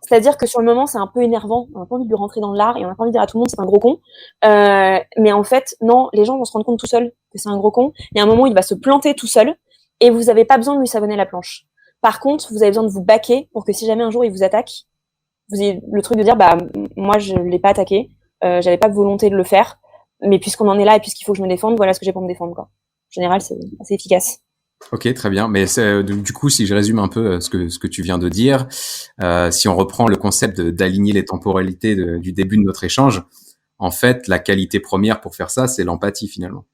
C'est-à-dire que sur le moment c'est un peu énervant, on n'a pas envie de lui rentrer dans l'art et on n'a pas envie de dire à tout le monde c'est un gros con. Mais en fait non, les gens vont se rendre compte tout seuls que c'est un gros con. Il y a un moment où il va se planter tout seul et vous avez pas besoin de lui savonner la planche. Par contre, vous avez besoin de vous baquer pour que si jamais un jour il vous attaque, vous ayez le truc de dire, moi, je l'ai pas attaqué, j'avais pas volonté de le faire, mais puisqu'on en est là et puisqu'il faut que je me défende, voilà ce que j'ai pour me défendre, quoi. En général, c'est assez efficace. Ok, très bien. Mais du coup, si je résume un peu ce que tu viens de dire, si on reprend le concept d'aligner les temporalités du début de notre échange, en fait, la qualité première pour faire ça, c'est l'empathie finalement.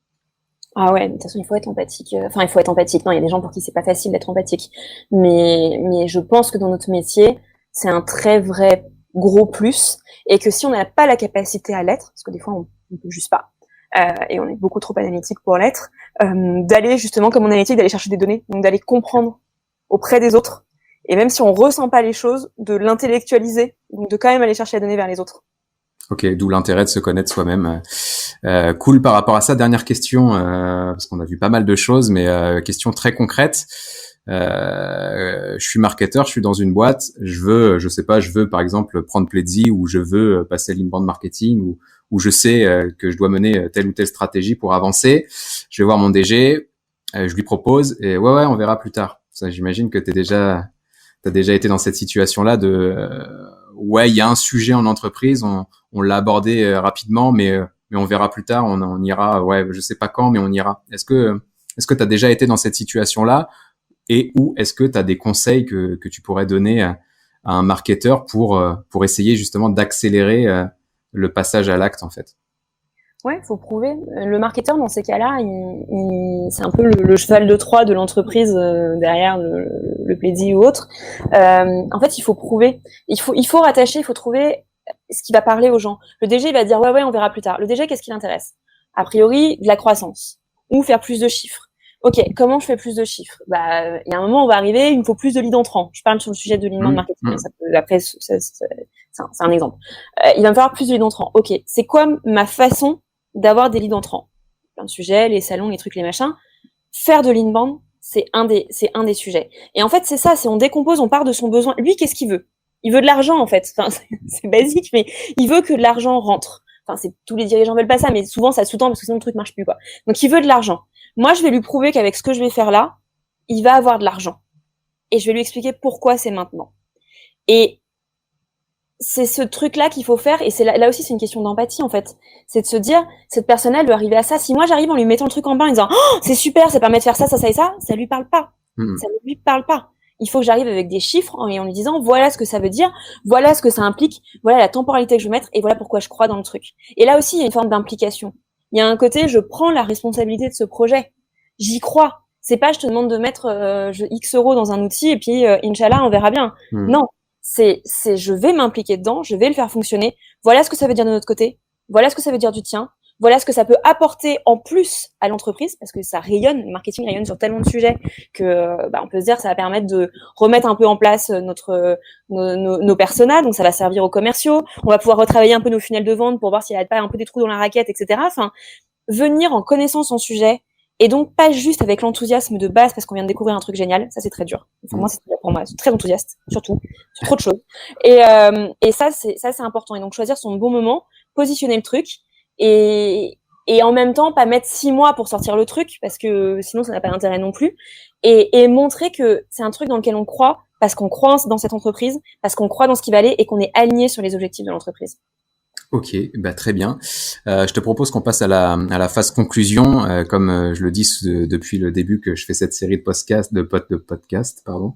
Ah ouais, de toute façon, il faut être empathique. Enfin, il faut être empathique. Non, il y a des gens pour qui c'est pas facile d'être empathique. Mais je pense que dans notre métier, c'est un très vrai gros plus. Et que si on n'a pas la capacité à l'être, parce que des fois, on peut juste pas, et on est beaucoup trop analytique pour l'être, d'aller justement, comme on est analytique, d'aller chercher des données, donc d'aller comprendre auprès des autres. Et même si on ressent pas les choses, de l'intellectualiser, donc de quand même aller chercher la donnée vers les autres. Ok, d'où l'intérêt de se connaître soi-même. Cool par rapport à ça. Dernière question, parce qu'on a vu pas mal de choses, mais question très concrète. Je suis marketeur, je suis dans une boîte, je veux par exemple prendre Pledzi ou je veux passer à l'inbound marketing ou je sais que je dois mener telle ou telle stratégie pour avancer. Je vais voir mon DG, je lui propose et ouais, on verra plus tard. Ça, j'imagine que t'as déjà été dans cette situation-là de ouais, il y a un sujet en entreprise, on l'a abordé rapidement, mais on verra plus tard, on ira, ouais, je sais pas quand, mais on ira. Est-ce que tu as déjà été dans cette situation-là et ou est-ce que tu as des conseils que tu pourrais donner à un marketeur pour essayer justement d'accélérer le passage à l'acte en fait? Ouais, faut prouver. Le marketeur, dans ces cas-là, c'est un peu le cheval de Troie de l'entreprise derrière le Pledzi ou autre. En fait, il faut prouver. Il faut rattacher, il faut trouver ce qui va parler aux gens. Le DG, il va dire ouais, on verra plus tard. Le DG, qu'est-ce qui l'intéresse? A priori, de la croissance ou faire plus de chiffres. Ok, comment je fais plus de chiffres? Il y a un moment, on va arriver, il me faut plus de leads entrants. Je parle sur le sujet de l'inbound marketing. Après, c'est un exemple. Il va me falloir plus de leads entrants. Ok, c'est quoi ma façon d'avoir des leads entrants? Plein de sujets, les salons, les trucs, les machins. Faire de l'inbound, c'est un des sujets. Et en fait, c'est ça, on décompose, on part de son besoin. Lui, qu'est-ce qu'il veut? Il veut de l'argent, en fait. Enfin, c'est basique, mais il veut que de l'argent rentre. Enfin, tous les dirigeants veulent pas ça, mais souvent, ça sous-tend parce que sinon le truc marche plus, quoi. Donc, il veut de l'argent. Moi, je vais lui prouver qu'avec ce que je vais faire là, il va avoir de l'argent. Et je vais lui expliquer pourquoi c'est maintenant. Et c'est ce truc-là qu'il faut faire, et c'est là aussi c'est une question d'empathie en fait. C'est de se dire, cette personne-là elle doit arriver à ça. Si moi j'arrive en lui mettant le truc en bain en disant oh, c'est super, ça permet de faire ça, ça et ça lui parle pas. Ça ne lui parle pas. Il faut que j'arrive avec des chiffres et en lui disant voilà ce que ça veut dire, voilà ce que ça implique, voilà la temporalité que je veux mettre et voilà pourquoi je crois dans le truc. Et là aussi il y a une forme d'implication. Il y a un côté je prends la responsabilité de ce projet, j'y crois. C'est pas je te demande de mettre X euros dans un outil et puis Inch'Allah on verra bien. Non. C'est je vais m'impliquer dedans, je vais le faire fonctionner. Voilà ce que ça veut dire de notre côté. Voilà ce que ça veut dire du tien. Voilà ce que ça peut apporter en plus à l'entreprise parce que ça rayonne, le marketing rayonne sur tellement de sujets que on peut se dire que ça va permettre de remettre un peu en place nos personas, donc ça va servir aux commerciaux. On va pouvoir retravailler un peu nos funnels de vente pour voir s'il n'y a pas un peu des trous dans la raquette, etc. Enfin, venir en connaissant son sujet. Et donc, pas juste avec l'enthousiasme de base parce qu'on vient de découvrir un truc génial. Ça, c'est très dur. Enfin, moi, c'est pour moi, c'est très enthousiaste, surtout. C'est trop de choses. Et ça, c'est important. Et donc, choisir son bon moment, positionner le truc et en même temps, pas mettre 6 mois pour sortir le truc parce que sinon, ça n'a pas d'intérêt non plus. Et montrer que c'est un truc dans lequel on croit parce qu'on croit dans cette entreprise, parce qu'on croit dans ce qui va aller et qu'on est aligné sur les objectifs de l'entreprise. Ok, très bien. Je te propose qu'on passe à la phase conclusion. Comme je le dis depuis le début que je fais cette série de podcasts, pardon.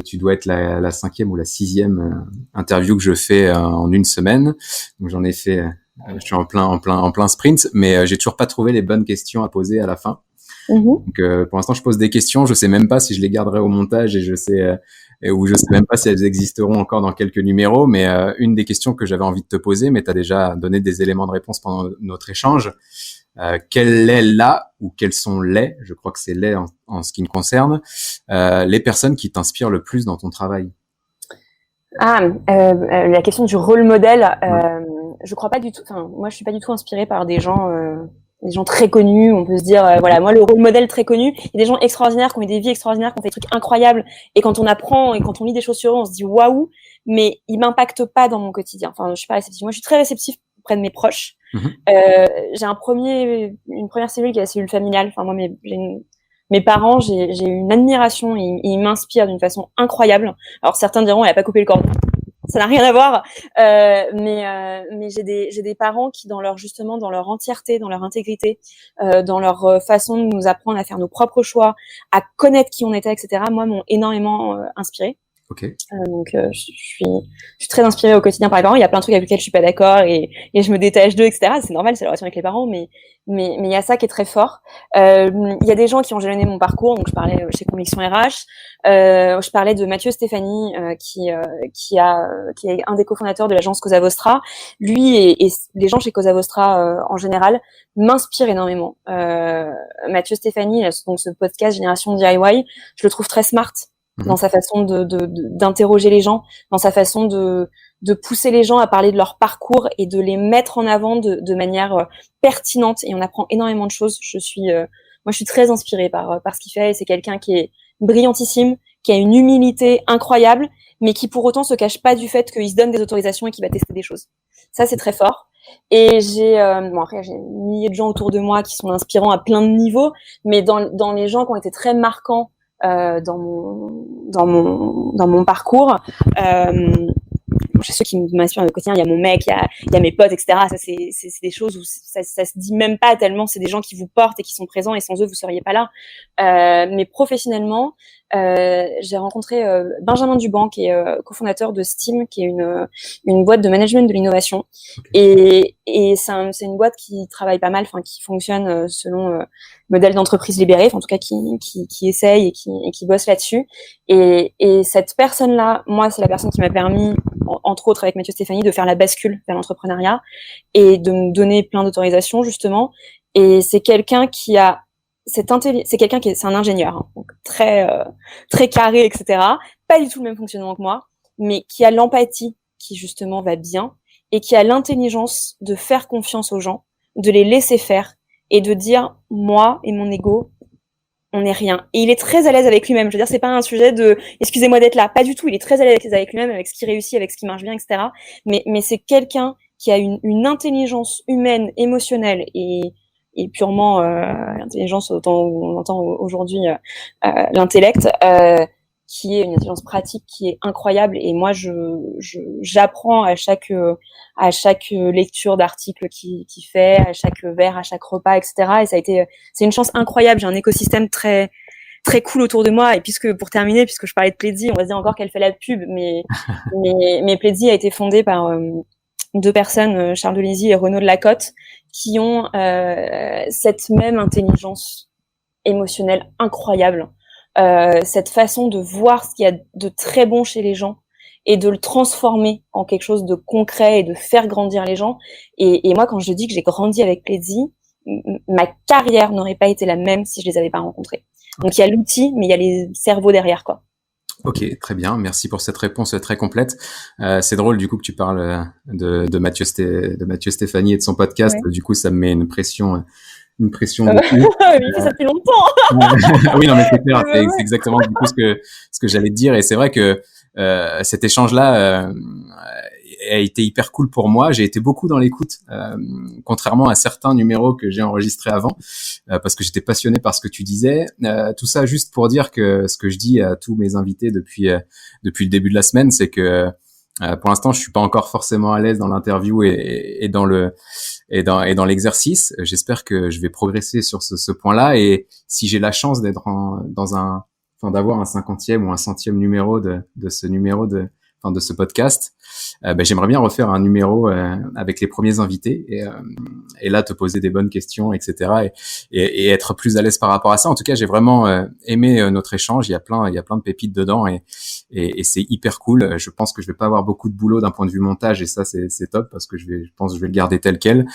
Tu dois être la 5e ou la 6e interview que je fais en une semaine. Donc j'en ai fait, je suis en plein sprint, mais j'ai toujours pas trouvé les bonnes questions à poser à la fin. Donc pour l'instant, je pose des questions. Je sais même pas si je les garderai au montage et je sais même pas si elles existeront encore dans quelques numéros. Mais une des questions que j'avais envie de te poser, mais tu as déjà donné des éléments de réponse pendant notre échange. Quelle est ou quels sont je crois que c'est en ce qui me concerne, les personnes qui t'inspirent le plus dans ton travail? La question du rôle modèle. Je crois pas du tout. Enfin, moi, je suis pas du tout inspirée par des gens très connus. On peut se dire, voilà, moi, le rôle modèle très connu. Il y a des gens extraordinaires qui ont eu des vies extraordinaires, qui ont fait des trucs incroyables. Et quand on apprend et quand on lit des choses sur eux, on se dit waouh. Mais ils m'impactent pas dans mon quotidien. Enfin, je suis pas réceptive. Moi, je suis très réceptive auprès de mes proches. J'ai une première cellule qui est la cellule familiale. Enfin, moi, j'ai Mes parents, j'ai une admiration, ils m'inspirent d'une façon incroyable. Alors certains diront, elle a pas coupé le cordon. Ça n'a rien à voir, mais j'ai des parents qui, dans leur entièreté, dans leur intégrité, dans leur façon de nous apprendre à faire nos propres choix, à connaître qui on était, etc. Moi, m'ont énormément inspirée. Ok. Donc je suis très inspirée au quotidien par les parents. Il y a plein de trucs avec lesquels je suis pas d'accord et je me détache d'eux, etc. C'est normal, c'est la relation avec les parents, mais il y a ça qui est très fort. Il y a des gens qui ont jalonné mon parcours. Donc je parlais chez Conviction RH. Je parlais de Mathieu Stéphanie qui est un des cofondateurs de l'agence Cosa Vostra. Lui et les gens chez Cosa Vostra en général m'inspirent énormément. Mathieu Stéphanie, donc ce podcast Génération DIY, je le trouve très smart dans sa façon d'interroger les gens, dans sa façon de pousser les gens à parler de leur parcours et de les mettre en avant de manière pertinente. Et on apprend énormément de choses. Je suis très inspirée par ce qu'il fait. Et c'est quelqu'un qui est brillantissime, qui a une humilité incroyable, mais qui pour autant se cache pas du fait qu'il se donne des autorisations et qu'il va tester des choses. Ça, c'est très fort. Et après, j'ai milliers de gens autour de moi qui sont inspirants à plein de niveaux, mais dans les gens qui ont été très marquants dans mon parcours, c'est ceux qui m'inspirent au quotidien. Il y a mon mec, il y a mes potes, etc. Ça, c'est des choses où ça se dit même pas tellement. C'est des gens qui vous portent et qui sont présents, et sans eux, vous seriez pas là. Mais professionnellement, j'ai rencontré Benjamin Duban, qui est cofondateur de Steam, qui est une boîte de management de l'innovation. Et c'est une boîte qui travaille pas mal, enfin qui fonctionne selon modèle d'entreprise libérée, en tout cas qui essaye et qui bosse là-dessus. Et cette personne-là, moi, c'est la personne qui m'a permis, entre autres avec Mathieu Stéphanie, de faire la bascule vers l'entrepreneuriat et de me donner plein d'autorisations, justement. Et c'est quelqu'un qui a c'est un ingénieur, hein, donc très carré, etc. Pas du tout le même fonctionnement que moi, mais qui a l'empathie, qui justement va bien, et qui a l'intelligence de faire confiance aux gens, de les laisser faire et de dire moi et mon ego, on n'est rien. Et il est très à l'aise avec lui-même. Je veux dire, c'est pas un sujet de excusez-moi d'être là, pas du tout. Il est très à l'aise avec lui-même, avec ce qui réussit, avec ce qui marche bien, etc. Mais c'est quelqu'un qui a une intelligence humaine, émotionnelle et purement l'intelligence autant où on entend aujourd'hui l'intellect, qui est une intelligence pratique qui est incroyable. Et moi, j'apprends à chaque lecture d'article qu'il fait, à chaque verre, à chaque repas, etc. Et c'est une chance incroyable. J'ai un écosystème très très cool autour de moi. Et pour terminer, puisque je parlais de Pledzi, on va se dire encore qu'elle fait la pub, mais Pledzi a été fondée par deux personnes, Charles Delésy et Renaud de Lacotte, qui ont cette même intelligence émotionnelle incroyable, cette façon de voir ce qu'il y a de très bon chez les gens et de le transformer en quelque chose de concret et de faire grandir les gens. Et moi, quand je dis que j'ai grandi avec Pledzi, ma carrière n'aurait pas été la même si je les avais pas rencontrés. Donc il y a l'outil, mais il y a les cerveaux derrière, quoi. Ok, très bien. Merci pour cette réponse très complète. C'est drôle du coup que tu parles de Mathieu Stéphanie et de son podcast. Ouais. Du coup, ça me met une pression. Il fait ça depuis longtemps. Oui, non, mais c'est clair. C'est exactement du coup ce que j'allais te dire. Et c'est vrai que cet échange-là a été hyper cool pour moi. J'ai été beaucoup dans l'écoute, contrairement à certains numéros que j'ai enregistrés avant, parce que j'étais passionné par ce que tu disais. Tout ça juste pour dire que ce que je dis à tous mes invités depuis le début de la semaine, c'est que pour l'instant, je suis pas encore forcément à l'aise dans l'interview et dans l'exercice. J'espère que je vais progresser sur ce point-là. Et si j'ai la chance d'être d'avoir un 50e ou un 100e numéro de ce podcast, j'aimerais bien refaire un numéro avec les premiers invités et là te poser des bonnes questions, etc. et être plus à l'aise par rapport à ça. En tout cas, j'ai vraiment aimé notre échange. Il y a plein de pépites dedans et c'est hyper cool. Je pense que je vais pas avoir beaucoup de boulot d'un point de vue montage et ça c'est top parce que je pense que je vais le garder tel quel.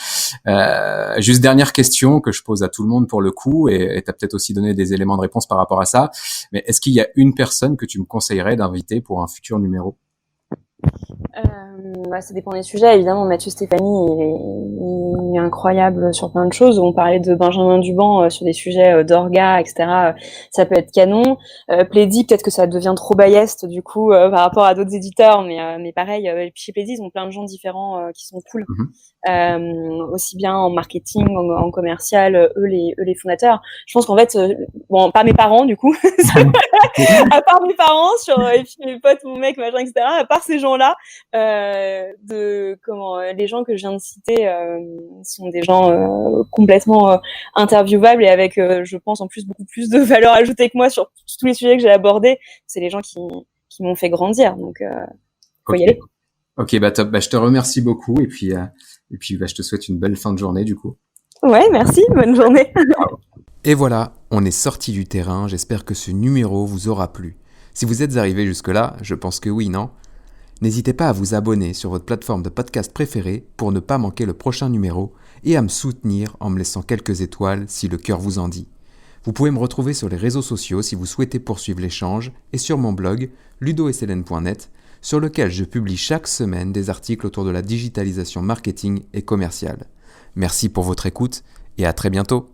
Juste dernière question que je pose à tout le monde pour le coup et t'as peut-être aussi donné des éléments de réponse par rapport à ça. Mais est-ce qu'il y a une personne que tu me conseillerais d'inviter pour un futur numéro? Ça dépend des sujets. Évidemment, Mathieu Stéphanie, il est incroyable sur plein de choses. On parlait de Benjamin Duban sur des sujets d'orga, etc. Ça peut être canon. Plaidy, peut-être que ça devient trop biased du coup par rapport à d'autres éditeurs, mais pareil, chez Plaidy, ils ont plein de gens différents qui sont cool. Aussi bien en marketing, en commercial, eux les fondateurs. Je pense qu'en fait, bon, pas mes parents du coup, à part mes parents et puis mes potes, mon mec, machin, etc. À part ces gens-là, les gens que je viens de citer sont des gens complètement interviewables et avec, je pense, en plus beaucoup plus de valeur ajoutée que moi sur tous les sujets que j'ai abordés. C'est les gens qui m'ont fait grandir, donc faut y aller. Ok, top. Je te remercie beaucoup et puis je te souhaite une belle fin de journée du coup. Ouais, merci, bonne journée. Et voilà, on est sorti du terrain, j'espère que ce numéro vous aura plu. Si vous êtes arrivé jusque-là, je pense que oui, non ? N'hésitez pas à vous abonner sur votre plateforme de podcast préférée pour ne pas manquer le prochain numéro et à me soutenir en me laissant quelques étoiles si le cœur vous en dit. Vous pouvez me retrouver sur les réseaux sociaux si vous souhaitez poursuivre l'échange et sur mon blog ludoselene.net sur lequel je publie chaque semaine des articles autour de la digitalisation marketing et commerciale. Merci pour votre écoute et à très bientôt.